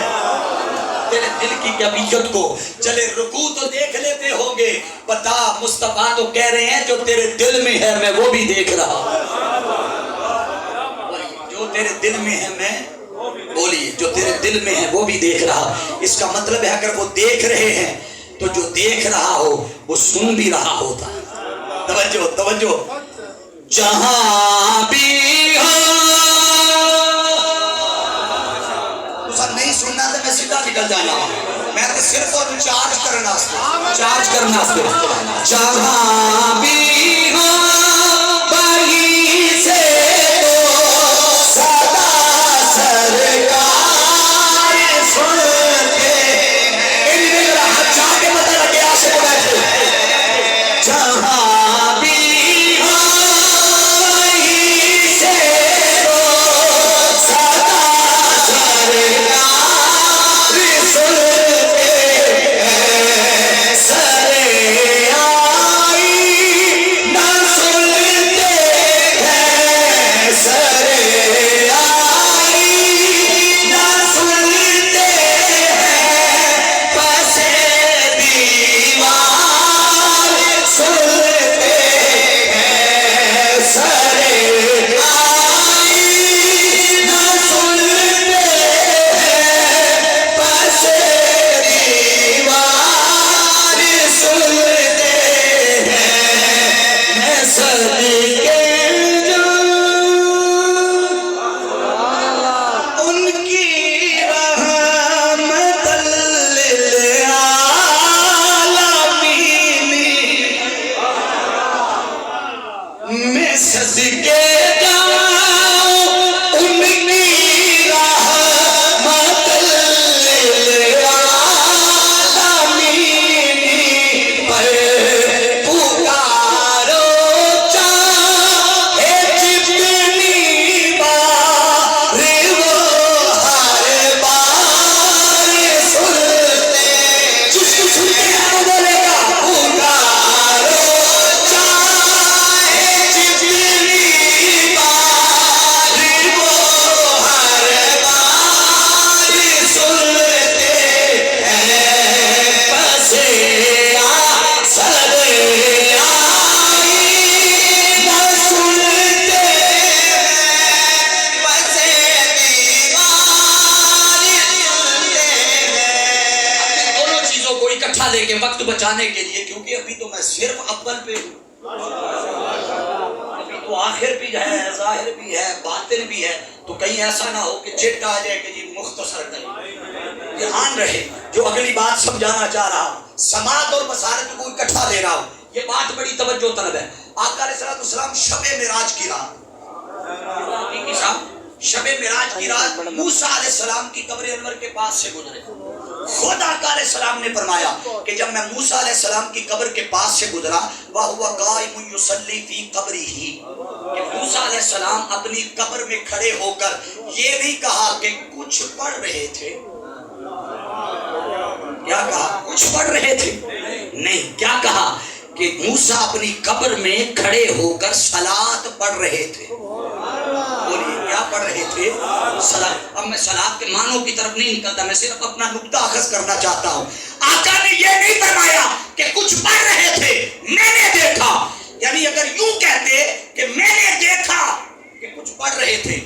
تیرے دل کی کیفیت کو۔ چلے رکوع تو دیکھ لیتے ہوں گے، بتا مصطفیٰ تو کہہ رہے ہیں جو تیرے دل میں ہے میں وہ بھی دیکھ رہا ہوں۔ جو تیرے دل میں ہے میں، بولیے، جو تیرے دل میں ہے وہ بھی دیکھ رہا۔ اس کا مطلب ہے اگر وہ دیکھ رہے ہیں تو جو دیکھ رہا ہو وہ سن بھی رہا ہوتا۔ توجہ توجہ، جہاں بھی ہو، تو سب نہیں سننا تو میں سیدھا نکل جانا ہوں، میں تو صرف اور چارج کرنا سے جہاں بھی ہو وہیں سے تو صدا سرکار سنتے ہیں۔ ان میں میرا ہاتھ چاہ کے پتہ لگے آسے کو بیٹھے، جہاں بھی ہو وہیں سے تو صدا سرکار سنتے ہیں، سرے آئی نہ سنتے ہیں، سرے آئی نہ سنتے ہیں، پسے دیوار سنتے ہیں، سرے آئی نہ سنتے ہیں، پسے دیوار سنتے ہیں، میں صدقے ان کی رحمت للعالمین، میں صدقے جاؤں ان کی رحمت للعالمین، پر پکارو چاہے جتنی بار وہ ہر بار سنتے، جس کو سنتے ہیں وہ بولے گا پکارو چاہے جتنی بار وہ ہر بار سنتے ہیں، پسے سرے آئی نہ سنتے ہیں، پسے دیوار سنتے ہیں۔ دونوں چیزوں کو اکٹھا لے کے وقت بچانے کے لیے، کیونکہ ابھی تو میں صرف اول پہ ہوں، ابھی تو آخر بھی ہے، ظاہر بھی ہے، باطن بھی ہے، تو کہیں ایسا نہ ہو کہ چٹ آ جائے کہ جی مختصر کریں۔ دھیان رہے، جو اگلی بات سمجھانا چاہ رہا ہوں، سماعت اور بصارت کو اکٹھا لے رہا ہوں، یہ بات بڑی توجہ طلب ہے۔ آقا علیہ السلام شب معراج کی رات، شب معراج کی رات موسیٰ علیہ السلام کی قبر انور کے پاس سے گزرے۔ خود آقا علیہ السلام نے فرمایا کہ جب میں موسیٰ علیہ السلام کی قبر کے پاس سے گزرا، وَهُوَ قَائِمٌ يُصَلِّي فِي قَبْرِهِ، کہ موسیٰ علیہ السلام اپنی قبر میں کھڑے ہو کر یہ نہیں کہا کہ کچھ پڑھ رہے تھے، کیا کہا؟ کچھ پڑھ رہے تھے؟ نہیں، کیا کہا کہ موسیٰ اپنی قبر میں کھڑے ہو کر صلاۃ پڑھ رہے تھے. بولیے کیا پڑھ رہے تھے؟ صلاۃ. اب میں صلاۃ کے معنوں کی طرف نہیں نکلتا، میں صرف اپنا نقطہ اخذ کرنا چاہتا ہوں. آقا نے یہ نہیں فرمایا کہ کچھ پڑھ رہے تھے میں نے دیکھا. یعنی اگر یوں کہتے کہ میں نے دیکھا کہ کچھ پڑھ رہے تھے،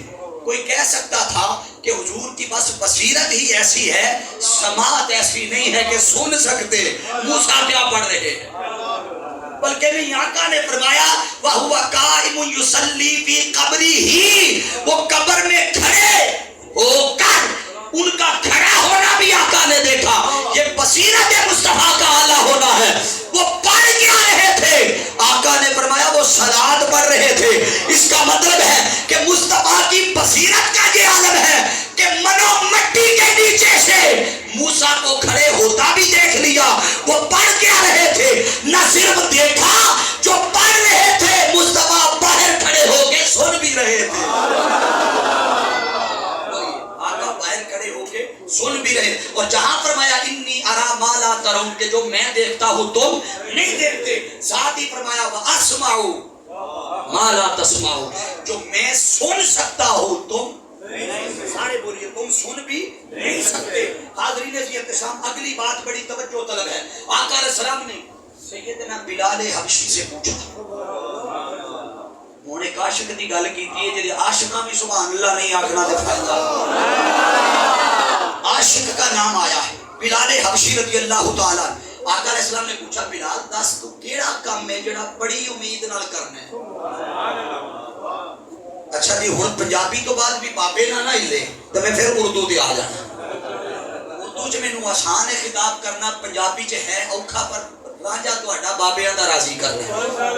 کوئی کہہ سکتا تھا کہ حضور کی بس بصیرت ہی ایسی ہے، سماعت ایسی نہیں ہے کہ سن سکتے موسیٰ کیا پڑھ رہے ہیں. بلکہ نہیں، آقا نے فرمایا وَهُوَ قَائِمٌ يُصَلِّي فِي قَبْرِهِ، وہ قبر میں کھڑے ہو کر ان کا کھڑا ہونا بھی آقا نے دیکھا. یہ بصیرت مصطفیٰ کا اعلیٰ ہونا ہے. وہ پڑھ کیا رہے تھے؟ آقا نے فرمایا وہ صلاۃ پڑھ رہے تھے. اس کا مطلب ہے کہ مصطفیٰ کی بصیرت کا یہ عالم ہے کہ منو مٹی کے نیچے سے موسیٰ کو کھڑے ہوتا بھی دیکھ لیا. وہ پڑھ کیا رہے تھے؟ نہ صرف دیکھا، جو پڑھ رہے تھے مصطفیٰ باہر کھڑے ہو کے سن بھی رہے تھے. آقا باہر کھڑے ہو کے سن بھی رہے. اور جہاں فرمایا انی ارا ما لا ترون، کہ جو میں دیکھتا ہوں تم نہیں دیکھتے، ساتھ ہی فرمایا واسمع ما لا تسمعوا، جو میں سن سکتا ہوں تم سارے بولیے تم سن بھی نہیں سکتے. حاضرین احتشام، اگلی بات بڑی توجہ طلب ہے. آقا علیہ السلام نے سیدنا بلال حبشی سے پوچھا. انہوں نے عاشق دی گل کیتی ہے، جے عاشقاں بھی سبحان اللہ نہیں آکھنا تے فائدہ. عاشق کا نام آیا ہے بلال حبشی رضی اللہ تعالیٰ. آقا علیہ السلام نے پوچھا بلال دس تو کیڑا کام ہے جڑا بڑی امید نال کرنا ہے؟ اچھا جی ہن پنجابی تو بعد بھی بابے نہ ہلے تو میں پھر اردو تے آ جانا. اردو چ مینوں آسان ہے خطاب کرنا، پنجابی چ ہے اوکھا، پر راجا تہاڈا بابیاں دا راضی کرنا.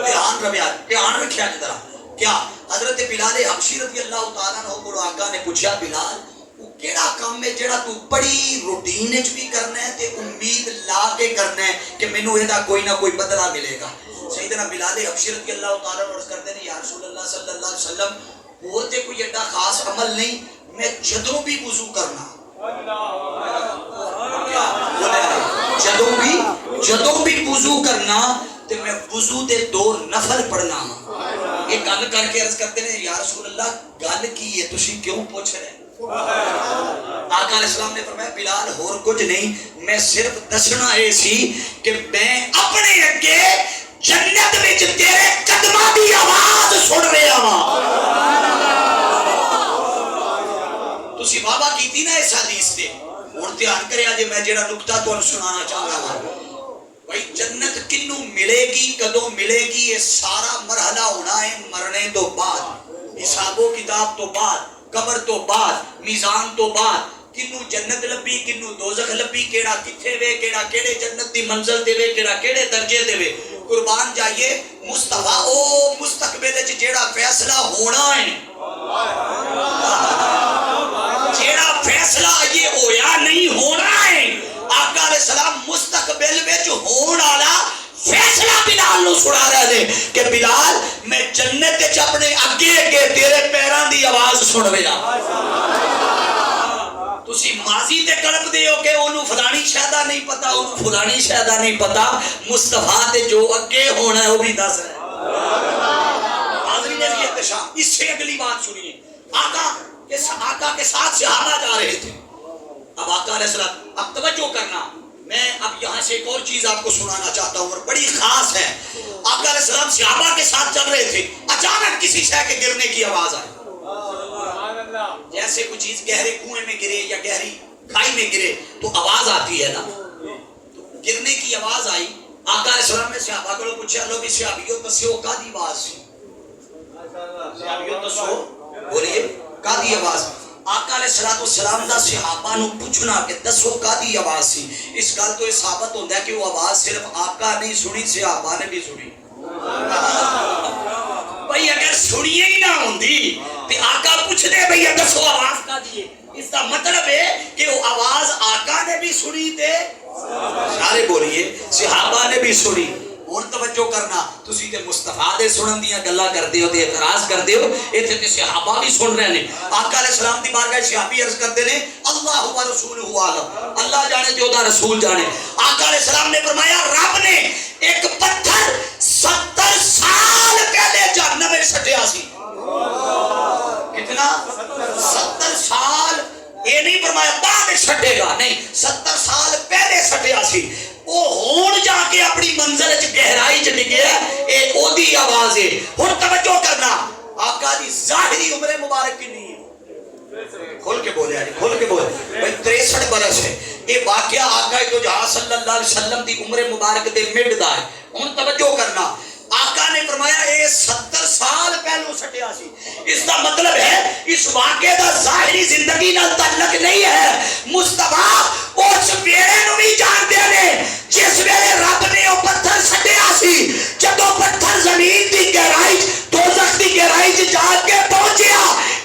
دھیان رکھیا جی ذرا. کیا حضرت بلال حبشی رضی اللہ تعالیٰ عنہ کو آقا نے پوچھا بلال وہ کیڑا کام ہے جڑا تو بڑی روٹین وچ بھی کرنا ہے تے امید لا کے کرنا ہے کہ مینوں اے دا کوئی نہ کوئی بدلہ ملے گا؟ سیدنا بلال حبشی رضی اللہ تعالیٰ عنہ عرض کرتے ہیں یا رسول اللہ صلی اللہ علیہ وسلم اور تے کوئی ایڈا خاص عمل نہیں، میں جدوں بھی وضو کرنا، جدوں بھی وضو کرنا تے میں وضو دے 2 نفل پڑھنا. یہ گل کر کے عرض کرتے ہیں یا رسول اللہ گل کی ہے تسی کیوں پوچھ رہے؟ آقا علیہ السلام نے فرمایا بلال اور کچھ نہیں، میں صرف دسنا اے سی کہ میں اپنے اگے جنت وچ تیرے قدماں دی آواز سن رہا ہاں. تسی بابا کیتی نا اس حدیث تے، ہن دھیان کریا جے میں جڑا نقطہ تانوں سنانا چاہنا ہاں. بھائی جنت کنوں ملے گی، کدوں ملے گی، یہ سارا مرحلہ ہونا ہے مرنے تو بعد، حساب و کتاب تو بعد، قبر تو بعد، میزان تو بعد. کنوں جنت لبی، کنوں دوزخ لبی، کیڑا کتھے وے، کیڑا کیڑے جنت دی منزل دے وے، کیڑا کیڑے درجے دے وے. قربان جائیے مصطفیٰ او مستقبل وچ جیڑا فیصلہ ہونا ہے، جیڑا فیصلہ یہ ہویا نہیں ہونا ہے، آقا علیہ السلام مستقبل وچ ہون والا فیصلہ بلال نو سنا رہے ہیں کہ بلال میں جنت وچ اپنے اگے اگے تیرے پیراں دی آواز سن رہا. تسی ماضی تے کلپ دے ہو کہ اونوں فلانی شہدا نہیں پتا، اونوں فلانی شہدا نہیں پتا، مصطفیٰ تے جو اگے ہونا ہے وہ بھی دس ہے. حاضرین احتشام، اس سے اگلی بات سنیے. آقا کے ساتھ صحابہ جا رہے تھے. اب آقا علیہ السلام، اب توجہ کرنا، میں اب یہاں سے ایک اور چیز آپ کو سنانا چاہتا ہوں اور بڑی خاص ہے. آقا علیہ السلام صحابہ کے ساتھ چل رہے تھے، اچانک کسی شے کے گرنے کی آواز آئی. جیسے کوئی چیز گہرے کنویں میں گرے یا گہری کھائی میں گرے تو آواز آتی ہے نا، تو گرنے کی آواز آئی. آقا علیہ السلام نے صحابہ کو پوچھا، لو بھی صحابیوں دسو کادی آواز سی؟ صحابیوں دسو، بولیے کادی آواز؟ آقا علیہ السلام دا صحابہ نو پوچھنا کہ دسو کادی آواز سی، اس گل تو یہ ثابت ہوتا ہے کہ وہ آواز صرف آقا نہیں سنی، صحابہ نے بھی سنی. بھئی اگر سنیے ہی نہ ہوندی تو آقا پوچھ دے بھئی دسو آواز کادی ہے. اس کا مطلب ہے کہ وہ آواز آقا نے بھی سنی تے سارے بولیے صحابہ نے بھی سنی. ہن توجہ کرنا تسی تے مصطفیٰ دے سنن دیاں گلاں کردے ہو تے اعتراض کردے ہو ایتھے تے صحابہ بھی سن رہے ہیں آقا علیہ السلام دی بارگاہ صحابی عرض کرتے ہیں اللہ و رسولہ عالم اللہ جانے تے اودا رسول جانے آقا علیہ السلام نے فرمایا رب نے ایک پتھر 70 سال پہلے جہنم میں سٹیا سی کتنا 70 سال یہ نہیں فرمایا بعد سٹے گا نہیں 70 سال پہلے سٹیا سی وہ ہون جا کے اپنی منزل وچ گہرائی چ ڈگیا اے اودی آواز ہے ہن توجہ کرنا آقا دی ظاہری عمر مبارک کتنی ہے کھول کے بولے آج کھول کے بولے بھئی 63 برس ہے یہ واقعہ آقا تو جہاں صلی اللہ علیہ وسلم دی عمر مبارک دے مڈ دا ہے ہن توجہ کرنا آقا نے فرمایا اے 70 سال پہلو سٹیا سی اس کا مطلب ہے اس واقعے دا ظاہری زندگی نال تعلق نہیں ہے مصطفیٰ اس ویلے نو بھی جانتے ہیں جس ویلے رب نے وہ پتھر سٹیا سی جدوں پتھر زمین دی گہرائی دوزخ دی گہرائی جا کے پہنچیا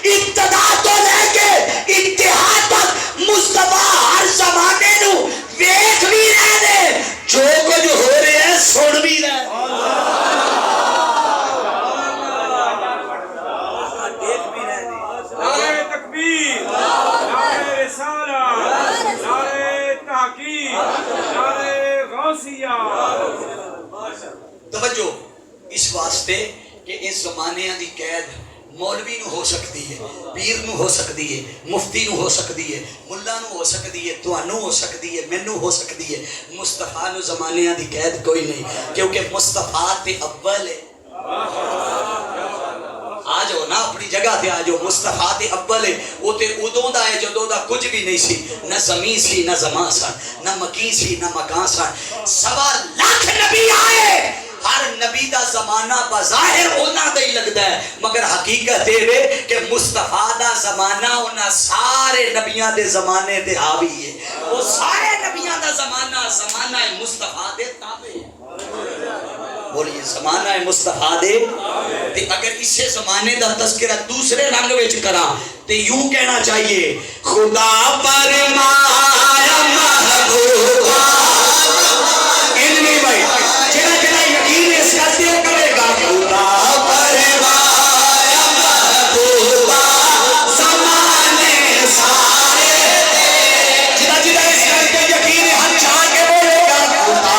ابتدا تو لے کے انتہا تک مصطفیٰ ہر زمانے نو ویکھ بھی رہے نے جو کچھ ہو رہے ہیں سن بھی رہے توجہ اس واسطے کہ اس زمانے دی قید مولوی نو ہو سکتی ہے پیر نو ہو سکتی ہے مفتی نو ہو سکتی ہے ملا نو ہو سکتی ہے توانو ہو سکتی ہے مینو ہو سکتی ہے مصطفیٰ نو زمانے دی قید کوئی نہیں کیونکہ مصطفیٰ تے اول ہے آجو نا اپنی جگہ تے آجو مصطفیٰ تے اول ہے وہ تے ادوں دا ہے جدوں دا کچھ بھی نہیں سی نہ زمین سی نہ زمان سن نہ مکین سی نہ مکان سن 1.25 لاکھ نبی آئے ہر نبی دا زمانہ بظاہر ہونا دے لگتا ہے مگر حقیقت ہے کہ مصطفیٰ دا زمانہ ہونا سارے نبیاں دے زمانے دے حاوی ہے وہ سارے نبیاں دا زمانہ مصطفیٰ دے تابع ہے بولیے زمانہ مصطفیٰ دے تے اگر اسے زمانے دا تذکرہ دوسرے رنگ وچ کرا تے یوں کہنا چاہیے خدا فرمایا محبوبہ علمی بھائی جنہ جنہ یقین اس کا دل کرے گا خدا فرمایا محبوبہ زمانے سارے جنہ جنہ اس کا دل یقین ہم چاہ کے بولے گا خدا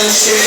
Shit.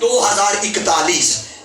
2041।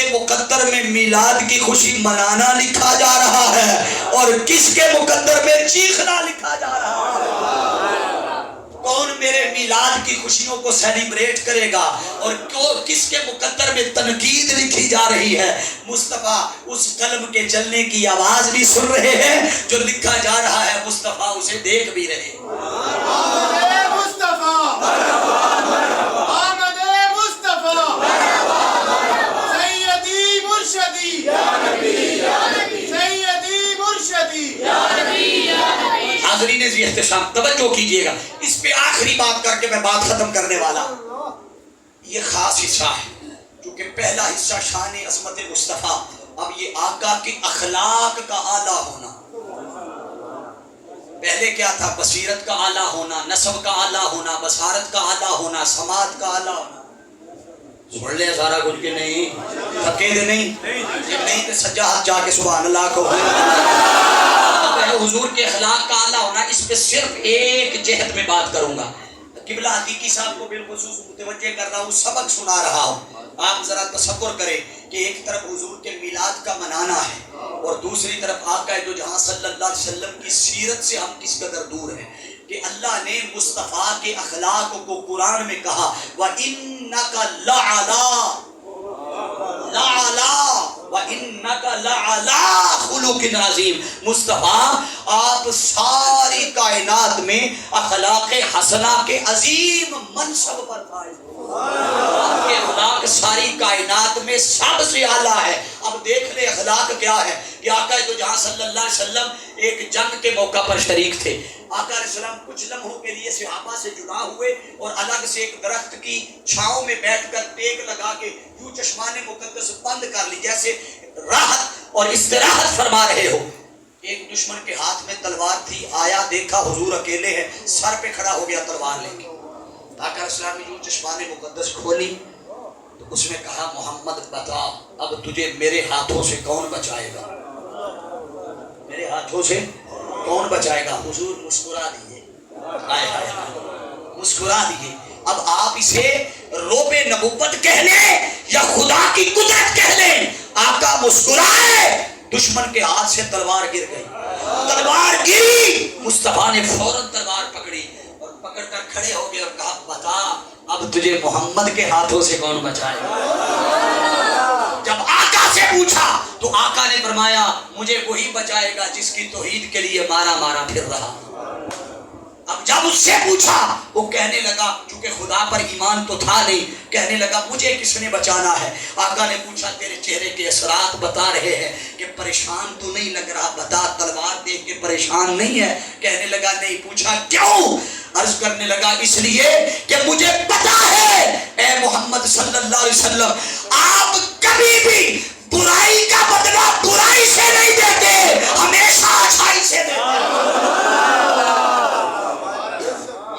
کے مقدر میں میلاد کی خوشی منانا لکھا جا رہا ہے اور کس کے مقدر میں چیخنا لکھا جا رہا ہے؟ کون میرے میلاد کی خوشیوں کو سیلیبریٹ کرے گا اور کس کے مقدر میں تنقید لکھی جا رہی ہے؟ مصطفیٰ اس قلم کے چلنے کی آواز بھی سن رہے ہیں جو لکھا جا رہا ہے، مصطفیٰ اسے دیکھ بھی رہے ہیں۔ حاضرین ذی احتشام توجہ کیجئے گا، اس پہ آخری بات کر کے میں بات ختم کرنے والا۔ یہ خاص حصہ ہے کیونکہ پہلا حصہ شان عظمت مصطفیٰ، اب یہ آقا کے اخلاق کا اعلیٰ ہونا۔ پہلے کیا تھا؟ بصیرت کا اعلیٰ ہونا، نسب کا اعلیٰ ہونا، بصارت کا اعلیٰ ہونا، سماعت کا اعلیٰ ہونا۔ سن لیں سارا کچھ کہ نہیں؟ تھکے دے نہیں؟ جب نہیں تو سجا ہاتھ جا کے سبحان اللہ کو۔ حضور کے اخلاق کا اعلیٰ ہونا، اس پہ صرف ایک جہت میں بات کروں گا۔ قبلہ حقیقی صاحب کو بالخصوص متوجہ کر رہا ہوں، سبق سنا رہا ہوں۔ آپ ذرا تصور کریں کہ ایک طرف حضور کے میلاد کا منانا ہے اور دوسری طرف آقا دو جہاں صلی اللہ علیہ وسلم کی سیرت سے ہم کس قدر دور ہیں کہ اللہ نے مصطفیٰ کے اخلاق کو قرآن میں کہا وَإِنَّكَ لَعَلَىٰ وَإِنَّكَ لَعَلَىٰ خُلُقٍ عَظِيمٍ۔ مصطفیٰ آپ ساری کائنات میں اخلاق حسنہ کے عظیم منصب پر فائز ہیں۔ آپ کے اخلاق ساری کائنات میں سب سے اعلیٰ ہے۔ اب دیکھ لیں اخلاق کیا ہے کہ آقا دو جہاں صلی اللہ علیہ وسلم ایک جنگ کے موقع پر شریک تھے۔ آقا علیہ السلام کچھ لمحوں کے لیے صحابہ سے جدا ہوئے اور الگ سے ایک درخت کی چھاؤں میں بیٹھ کر ٹیک لگا کے یوں چشمان مقدس بند کر لی جیسے راحت اور استراحت فرما رہے ہو۔ ایک دشمن کے ہاتھ میں تلوار تھی، آیا دیکھا حضور اکیلے ہیں، سر پہ کھڑا ہو گیا تلوار لے کے۔ آقا علیہ السلام نے یوں چشمان مقدس کھولی تو اس نے کہا محمد بتا اب تجھے میرے ہاتھوں سے کون بچائے گا؟ میرے ہاتھوں سے کون بچائے گا؟ حضور مسکرا دیے، مسکرا دیے۔ اب آپ اسے روب نبوت کہہ لیں یا خدا کی قدرت کہہ لیں، آقا مسکرائے، دشمن کے ہاتھ سے تلوار گر گئی۔ تلوار گری، مصطفیٰ نے فوراً تلوار پکڑی اور پکڑ کر کھڑے ہو گئے اور کہا بتا اب تجھے محمد کے ہاتھوں سے کون بچائے گا؟ جب آقا سے پوچھا تو آقا نے فرمایا مجھے وہی بچائے گا جس کی توحید کے لیے مارا مارا پھر رہا۔ اب جب اس سے پوچھا وہ کہنے لگا، چونکہ خدا پر ایمان تو تھا نہیں، کہنے لگا مجھے کس نے بچانا ہے؟ آقا نے پوچھا تیرے چہرے کے اثرات بتا رہے ہیں کہ پریشان تو نہیں لگ رہا، بتا تلوار دیکھ کے پریشان نہیں ہے؟ کہنے لگا نہیں۔ پوچھا کیوں؟ عرض کرنے لگا اس لیے کہ مجھے پتا ہے اے محمد صلی اللہ علیہ وسلم آپ کبھی بھی برائی کا بدلہ برائی سے نہیں دیتے، ہمیشہ اچھائی سے دیتے۔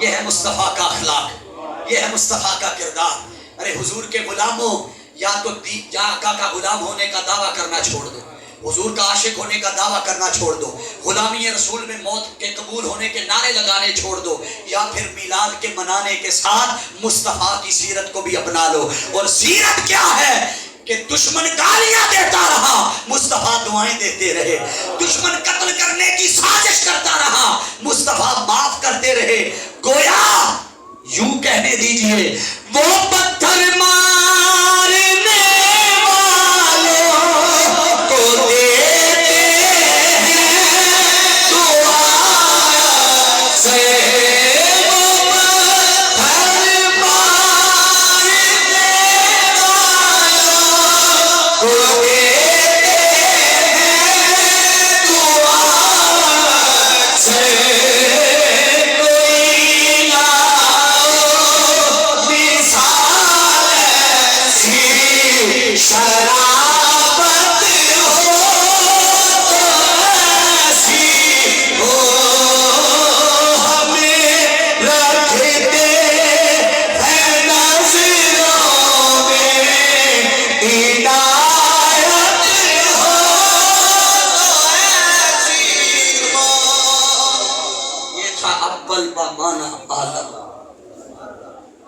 یہ ہے مصطفیٰ کا اخلاق، یہ ہے مصطفیٰ کا کردار۔ ارے حضور کے غلاموں، یا تو آقا کا غلام ہونے کا دعویٰ کرنا چھوڑ دو، حضور کا عاشق ہونے کا دعویٰ کرنا چھوڑ دو، غلامی رسول میں موت کے قبول ہونے کے نعرے لگانے چھوڑ دو، یا پھر میلاد کے منانے کے ساتھ مصطفیٰ کی سیرت کو بھی اپنا لو۔ اور سیرت کیا ہے کہ دشمن گالیاں دیتا رہا، مصطفیٰ دعائیں دیتے رہے، دشمن قتل کرنے کی سازش کرتا رہا، مصطفیٰ معاف کرتے رہے۔ گویا یوں کہنے دیجئے وہ پتھر مارنے والوں کو دیتے ہیں دعا سے،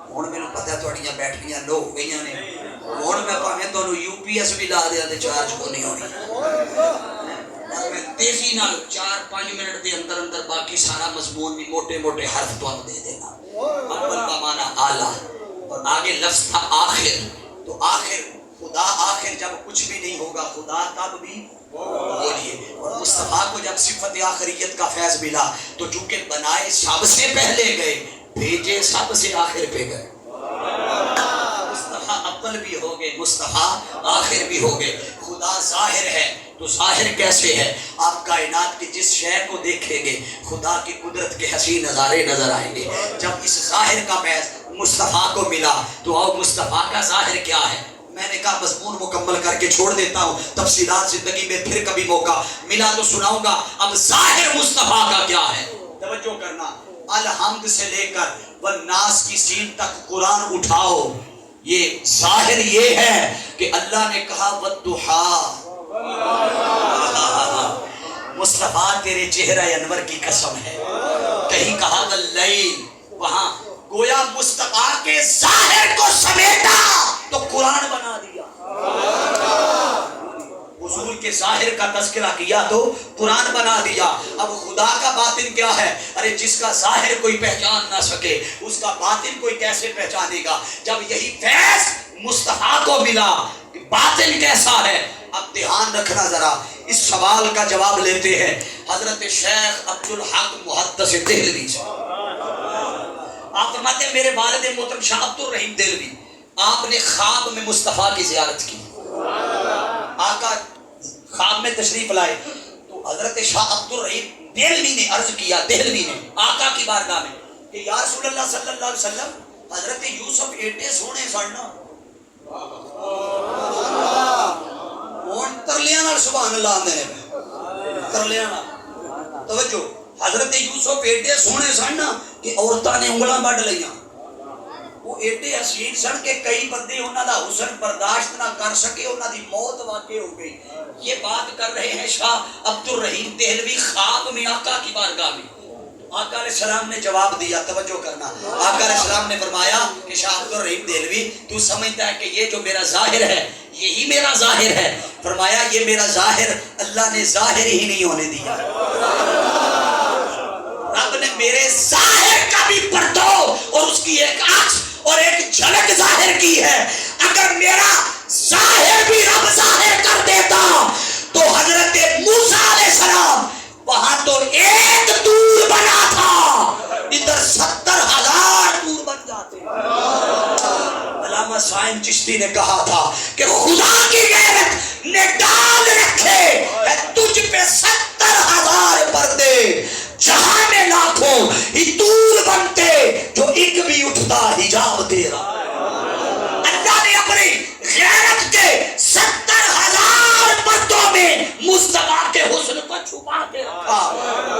ہوں میرے پتا تھوڑیاں بیٹھیاں لو ہو گئی نے ہوں میں پاویں تانوں UPS بھی لا دیا تے چارج کو نہیں ہونی، میں تیزی نال 4-5 منٹ دے اندر اندر باقی سارا مضمون بھی موٹے موٹے حرف تانوں دے دینا۔ اول کا معنی اعلیٰ، اور آگے لفظ تھا آخر، تو آخر خدا، آخر جب کچھ بھی نہیں ہوگا خدا تب بھی بولیے۔ اور مصطفیٰ کو جب صفت آخریت کا فیض ملا تو چونکہ بنائے سب سے پہلے گئے، بھیجے سب سے آخر پہ گئے، مصطفیٰ اول بھی ہو گئے، مصطفیٰ آخر بھی ہو گئے۔ خدا ظاہر ہے تو ظاہر کیسے ہے؟ آپ کائنات کی جس شے کو دیکھیں گے خدا کی قدرت کے حسین نظارے نظر آئیں گے۔ جب اس ظاہر کا فیض مصطفیٰ کو ملا تو آؤ مصطفیٰ کا ظاہر کیا ہے؟ میں نے کہا مضمون مکمل کر کے چھوڑ دیتا ہوں، تفصیلات زندگی میں پھر کبھی موقع ملا تو سناؤں گا۔ اب ظاہر مصطفیٰ کا کیا ہے؟ توجہ کرنا، الحمد سے لے کر والناس کی سین تک قرآن اٹھاؤ، یہ ظاہر یہ ہے کہ اللہ نے کہا والضحیٰ، مصطفیٰ تیرے چہرہ انور کی قسم ہے، کہیں کہا واللیل، وہاں گویا مصطفیٰ کے ظاہر کو سمیٹا تو قرآن بنا دیا، حضور کے ظاہر کا تذکرہ کیا تو قرآن بنا دیا۔ اب خدا کا باطن کیا ہے؟ ارے جس کا ظاہر کوئی پہچان نہ سکے اس کا باطن کوئی کیسے پہچانے گا؟ جب یہی فیض مصطفیٰ کو ملا کہ باطن کیسا ہے؟ اب دھیان رکھنا ذرا، اس سوال کا جواب لیتے ہیں حضرت شیخ عبدالحق محدث دہلوی سے۔ آپ فرماتے ہیں میرے والد محترم شاہ عبدالرحیم دہلوی، آپ نے خواب میں مصطفیٰ کی زیارت کی، آقا خواب میں تشریف لائے تو حضرت شاہ عبدالرحیم دہلوی نے عرض کیا، دہلوی نے آقا کی بارگاہ میں کہ یا رسول اللہ صلی اللہ علیہ وسلم حضرت یوسف ایڈے سونے سڑنا کون ترلیاں نال سبحان اللہ آندے نے، ترلیاں نال توجہ، حضرت یوسف ایڈے سونے سن کہ عورتاں نے انگلاں بڑھ لیاں، وہ ایڈے حسین سن کہ کئی بندے انہاں دا حسن برداشت نہ کر سکے، انہاں دی موت واقع ہو گئی۔ یہ بات کر رہے ہیں شاہ عبدالرحیم دہلوی خواب میں آقا کی بارگاہ میں۔ آقا علیہ السلام نے جواب دیا، توجہ کرنا، آقا علیہ السلام نے فرمایا کہ شاہ عبدالرحیم دہلوی تو سمجھتا ہے کہ یہ جو میرا ظاہر ہے یہی میرا ظاہر ہے؟ فرمایا یہ میرا ظاہر اللہ نے ظاہر ہی نہیں ہونے دیا، رب نے میرے ظاہر کا بھی پردہ اور اس کی ایک عکس اور ایک جھلک ظاہر کی ہے۔ اگر میرا ظاہر بھی رب ظاہر کر دیتا تو حضرت موسیٰ علیہ السلام وہاں تو ایک طور بنا تھا، ادھر 70,000 طور بن جاتے۔ علامہ سائن چشتی نے کہا تھا کہ خدا کی غیرت نے ڈال رکھے ہے تجھ پہ 70,000 پردے، جہاں میں لاکھوں ہی طور بنتے جو ایک بھی اٹھتا حجاب تیرا۔ اللہ نے اپنی غیرت کے 70,000 پردوں میں مصطفیٰ کے حسن کو چھپا کے رکھا۔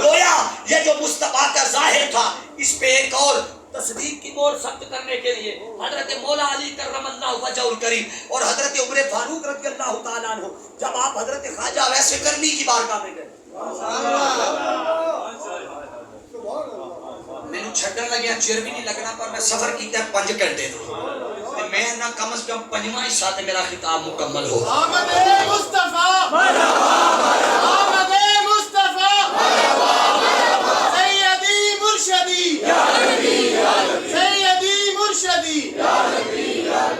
گویا یہ جو مصطفیٰ کا ظاہر تھا اس پہ ایک اور تصدیق کی مور ثبت کرنے کے لیے حضرت مولا علی کرم اللہ وجہ الکریم اور حضرت عمر فاروق رضی اللہ تعالیٰ عنہ جب آپ حضرت خواجہ ویسے کرنی کی بارگاہ میں گئے، مینوں چھڈن لگیا چیر بھی نہیں لگنا، پر میں سفر کیتا 5 گھنٹے تو میں نہ کم از کم 5واں حصہ تے میرا خطاب مکمل ہو۔ آمد مصطفیٰ، آمد مصطفیٰ، سیدی مرشدی، سیدی مرشدی۔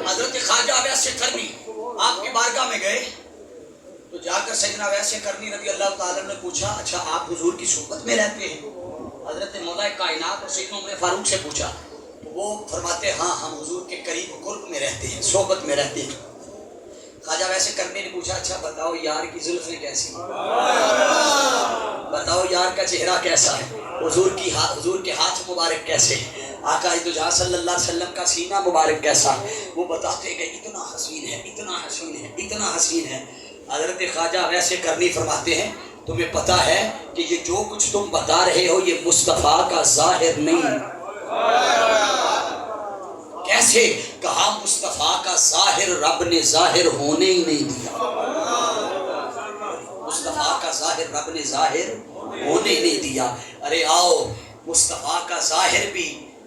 حضرت خواجہ ویسے کرنی آپ کی بارگاہ میں گئے تو جا کر سیدنا ویسے کرنی رضی اللہ تعالیٰ نے پوچھا اچھا آپ حضور کی صحبت میں رہتے ہیں؟ حضرت مولا کائنات اور سیدنا عمر فاروق سے پوچھا، وہ فرماتے ہاں ہم حضور کے قریب قرب میں رہتے ہیں، صحبت میں رہتے ہیں۔ خواجہ ویسے کرنے نے پوچھا اچھا بتاؤ یار کی زلفیں کیسی، بتاؤ یار کا چہرہ کیسا ہے، حضور کے ہاتھ مبارک کیسے ہیں، آقا دجا صلی اللہ علیہ وسلم کا سینہ مبارک کیسا ہے؟ وہ بتاتے گئے اتنا حسین ہے، اتنا حسین ہے، اتنا حسین ہے۔ حضرت خواجہ ویسے کرنی فرماتے ہیں تمہیں پتا ہے کہ یہ جو کچھ تم بتا رہے ہو یہ مصطفیٰ کا ظاہر نہیں۔ کیسے؟ کہا مصطفیٰ کا ظاہر رب نے ظاہر ہونے ہی نہیں دیا، مصطفیٰ کا ظاہر رب نے ظاہر ہونے ہی نہیں دیا۔ ارے آؤ مصطفیٰ کا ظاہر بھی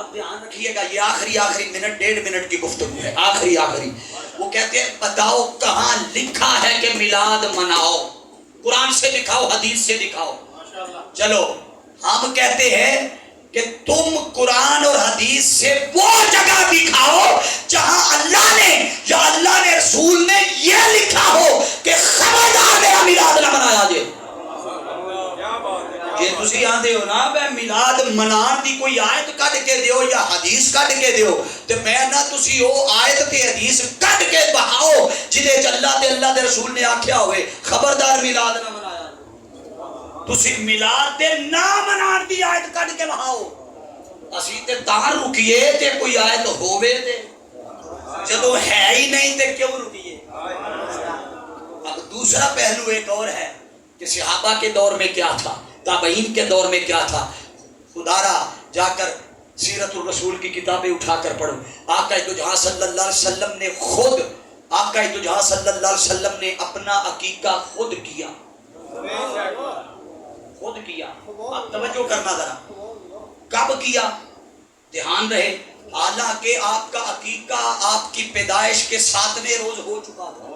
اب دھیان رکھیے گا، یہ آخری منٹ 1.5 منٹ کی گفتگو ہے، آخری وہ کہتے ہیں بتاؤ کہاں لکھا ہے کہ میلاد مناؤ؟ قرآن سے دکھاؤ، حدیث سے دکھاؤ۔ چلو ہم کہتے ہیں کہ تم قرآن اور حدیث سے وہ جگہ دکھاؤ جہاں اللہ نے یا اللہ نے رسول نے یہ لکھا ہو کہ خبردار میرا میلاد نہ منایا جائے۔ جی تسی آندے ہو نا بے میلاد منان دی کوئی آیت کٹ کے دیو یا حدیث کٹ کے دیو تے میں نہ تسی او آیت تے حدیث کٹ کے بہاؤ جدے اللہ دے رسول نے آکھیا ہوئے خبردار میلاد نہ منایا۔ تسی میلاد دے نہ منان دی آیت کٹ کے بہاؤ، اسی تے تاں رکیے تے کوئی آیت ہووے تے، جدو ہے ہی نہیں تے کیوں رکیے؟ اب دوسرا پہلو ایک اور ہے کہ صحابہ کے دور میں کیا تھا، تابعین کے دور میں کیا تھا۔ خدارا جا کر سیرت الرسول کی کتابیں اٹھا کر پڑھو۔ آقا دو جہاں صلی اللہ علیہ وسلم نے اپنا عقیقہ خود کیا۔ اب توجہ کرنا ذرا، کب کیا؟ دھیان رہے، حالانکہ آپ کا عقیقہ آپ کی پیدائش کے 7ویں روز ہو چکا تھا۔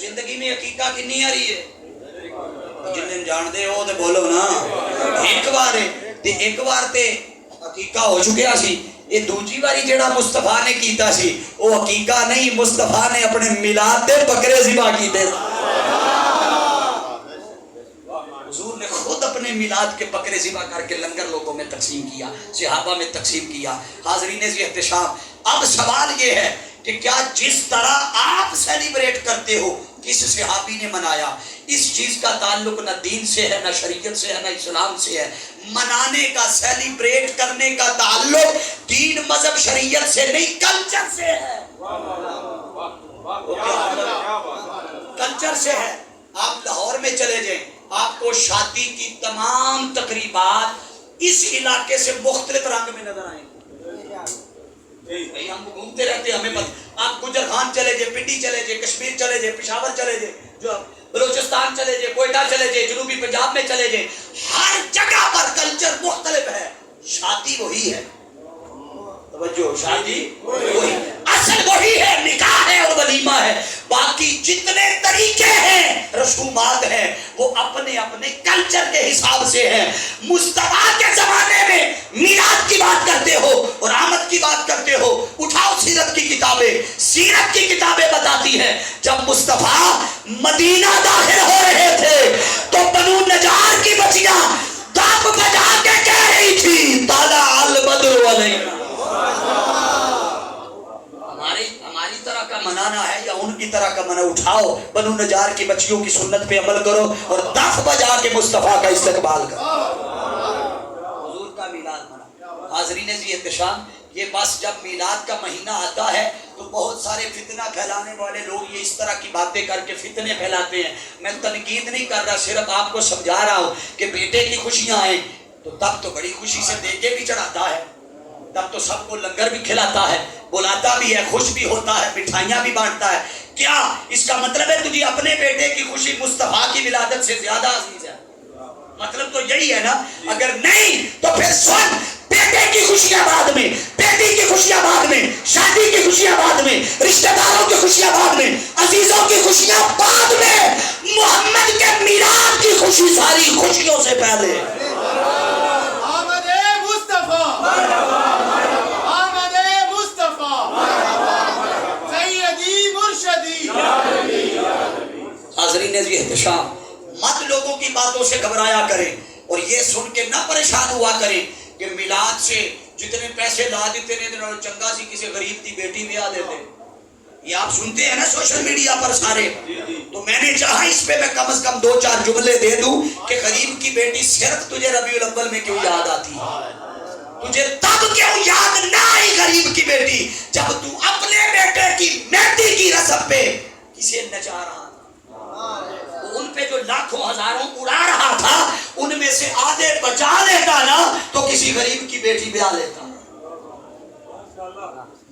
زندگی میں عقیقہ کنی آ رہی ہے؟ جن دن جان دے ہو تے بولو نا، ایک بار تے عقیقہ ہو چکیا سی، یہ دوجی باری جڑا مصطفیٰ نے کیتا سی وہ عقیقہ نہیں، مصطفیٰ نے اپنے میلاد دے بکرے ذبح کیتے۔ حضور نے خود اپنے میلاد کے بکرے ذبح کر کے لنگر لوگوں میں تقسیم کیا، صحابہ میں تقسیم کیا۔ حاضرین احتشام، اب سوال یہ ہے کہ کیا جس طرح آپ سیلیبریٹ کرتے ہو کس صحابی نے منایا؟ اس چیز کا تعلق نہ دین سے ہے، نہ شریعت سے ہے، نہ اسلام سے ہے۔ منانے کا، سیلیبریٹ کرنے کا تعلق دین، مذہب، شریعت سے نہیں، کلچر سے ہے۔ کلچر سے ہے۔ آپ لاہور میں چلے جائیں، آپ کو شادی کی تمام تقریبات اس علاقے سے مختلف رنگ میں نظر آئیں گے۔ ہم گھومتے رہتے ہیں، ہمیں پتہ۔ آپ گجر خان چلے جائے، پنڈی چلے جائے، کشمیر چلے جائے، پشاور چلے جائے، جو بلوچستان چلے جائے، کوئٹہ چلے جائے، جنوبی پنجاب میں چلے جائے، ہر جگہ پر کلچر مختلف ہے، شادی وہی ہے۔ توجہ، شادی وہی ہے، اصل وہی ہے، نکاح ہے اور ولیمہ ہے۔ باقی جتنے طریقے ہیں، رسومات ہیں، وہ اپنے اپنے کلچر کے حساب سے ہیں۔ مصطفیٰ کے زمانے میں میلاد کی بات کرتے ہو اور آمد کی بات کرتے ہو، اٹھاؤ سیرت کی کتابیں۔ سیرت کی کتابیں بتاتی ہیں جب مصطفیٰ مدینہ داخل ہو رہے تھے تو بنو نجار کی بچیاں دب بجا کے کہہ رہی تھی طلع البدر علینا۔ ہماری طرح کا منانا ہے یا ان کی طرح کا منع؟ اٹھاؤ بنو نجار کی بچیوں کی سنت پہ عمل کرو اور دف بجا کے مصطفیٰ کا استقبال کرو، حضور کا میلاد مناؤ۔ حاضرین احتشام، یہ بس جب میلاد کا مہینہ آتا ہے تو بہت سارے فتنہ پھیلانے والے لوگ یہ اس طرح کی باتیں کر کے فتنے پھیلاتے ہیں۔ میں تنقید نہیں کر رہا، صرف آپ کو سمجھا رہا ہوں کہ بیٹے کی خوشیاں آئیں تو تب تو بڑی خوشی سے دیگے بھی چڑھاتا ہے، تب تو سب کو لنگر بھی کھلاتا ہے، بلاتا بھی ہے، خوش بھی ہوتا ہے، مٹھائیاں بھی بانٹتا ہے۔ کیا اس کا مطلب ہے تجھے اپنے بیٹے کی خوشی مصطفیٰ کی ولادت سے زیادہ عزیز ہے؟ مطلب تو یہی ہے نا۔ اگر نہیں تو پھر سن، بیٹے کی خوشیاں بعد میں، بیٹی کی خوشیاں بعد میں، شادی کی خوشیاں بعد میں، رشتہ داروں کی خوشیاں بعد میں، عزیزوں کی خوشیاں بعد میں، محمد کے میلاد کی خوشی ساری خوشیوں سے پہلے۔ آمد مصطفیٰ، آمد مصطفیٰ، سیدی مرشدی۔ حاضرین احتشام، مت لوگوں کی باتوں سے گھبرایا کریں اور یہ سن کے نہ پریشان ہوا کریں کہ میلاد سے جتنے پیسے لا دیتے ہیں چنگا سی کسی غریب کی بیٹی بیاہ دیتے۔ یہ آپ سنتے ہیں نا سوشل میڈیا پر سارے، تو میں نے چاہا اس پہ میں کم از کم 2-4 جملے دے دوں کہ غریب کی بیٹی صرف تجھے ربیع الاول میں کیوں یاد آتی ہے؟ تجھے تب کیوں یاد نہ آئی غریب کی بیٹی جب تو اپنے بیٹے کی مہندی کی رسم پہ کسے نچا رہا تھا؟ ان پہ جو لاکھوں ہزاروں اڑا رہا تھا ان میں سے آدھے بچا لیتا نا تو کسی غریب کی بیٹی بیاہ لیتا۔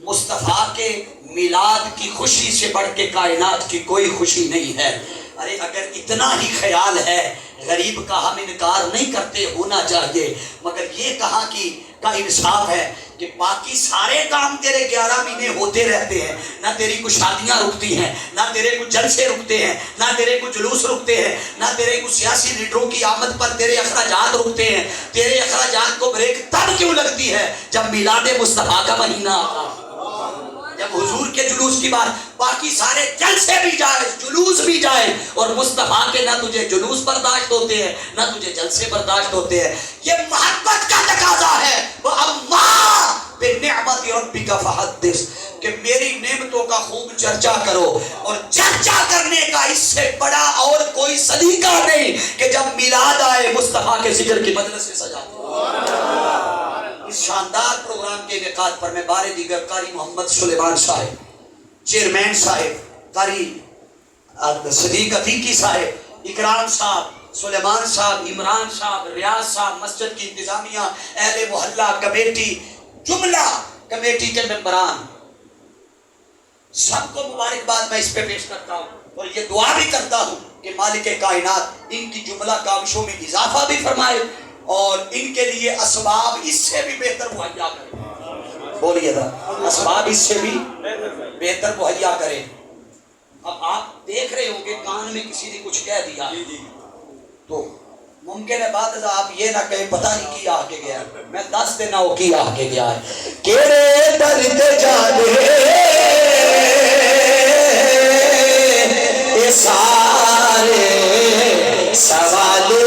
مصطفیٰ کے میلاد کی خوشی سے بڑھ کے کائنات کی کوئی خوشی نہیں ہے۔ ارے اگر اتنا ہی خیال ہے غریب کا ہم انکار نہیں کرتے، ہونا چاہیے، مگر یہ کہاں کی کا انصاف ہے کہ باقی سارے کام تیرے 11 مہینے ہوتے رہتے ہیں، نہ تیری کو شادیاں رکتی ہیں، نہ تیرے کو جلسے رکتے ہیں، نہ تیرے کو جلوس رکتے ہیں، نہ تیرے کو سیاسی لیڈروں کی آمد پر تیرے اخراجات رکتے ہیں۔ تیرے اخراجات کو بریک تب کیوں لگتی ہے جب میلاد مصطفیٰ کا مہینہ آتا ہے، جب حضور کے جلوس کی بات، باقی سارے جلسے بھی جائے، جلوس بھی جائے، اور مصطفیٰ کے نہ تجھے جلوس برداشت ہوتے ہیں نہ تجھے جلسے برداشت ہوتے ہیں۔ یہ محبت کا تقاضا ہے۔ وَأَمَّا بِنِعْمَتِ رَبِّكَ فَحَدِّثْ، کہ میری نعمتوں کا خوب چرچا کرو، اور چرچا کرنے کا اس سے بڑا اور کوئی سلیقہ نہیں کہ جب میلاد آئے مصطفیٰ کے ذکر کی مجلس سے سجا دو۔ اس شاندار پروگرام کے انعقاد پر میں بار دیگر قاری محمد سلیمان صاحب، چیئرمین صاحب، قاری صدیق عتیقی صاحب، اکرام صاحب، سلیمان صاحب، عمران صاحب، ریاض صاحب، مسجد کی انتظامیہ، اہل محلہ کمیٹی، جملہ کمیٹی کے ممبران، سب کو مبارکباد میں اس پہ پیش کرتا ہوں، اور یہ دعا بھی کرتا ہوں کہ مالک کائنات ان کی جملہ کاوشوں میں اضافہ بھی فرمائے اور ان کے لیے اسباب اس سے بھی بہتر مہیا کرے۔ بولیے ذرا، اسباب اس سے بھی بہتر مہیا کرے۔ اب آپ دیکھ رہے ہوں کہ کان میں کسی نے کچھ کہہ دیا تو ممکن ہے بعد ازاں آپ یہ نہ کہیں پتہ نہیں کی آ کے گیا، میں 10 دینا ہو کی آ کے گیا ہے۔ کیڑے درد جانے اے سارے سوالے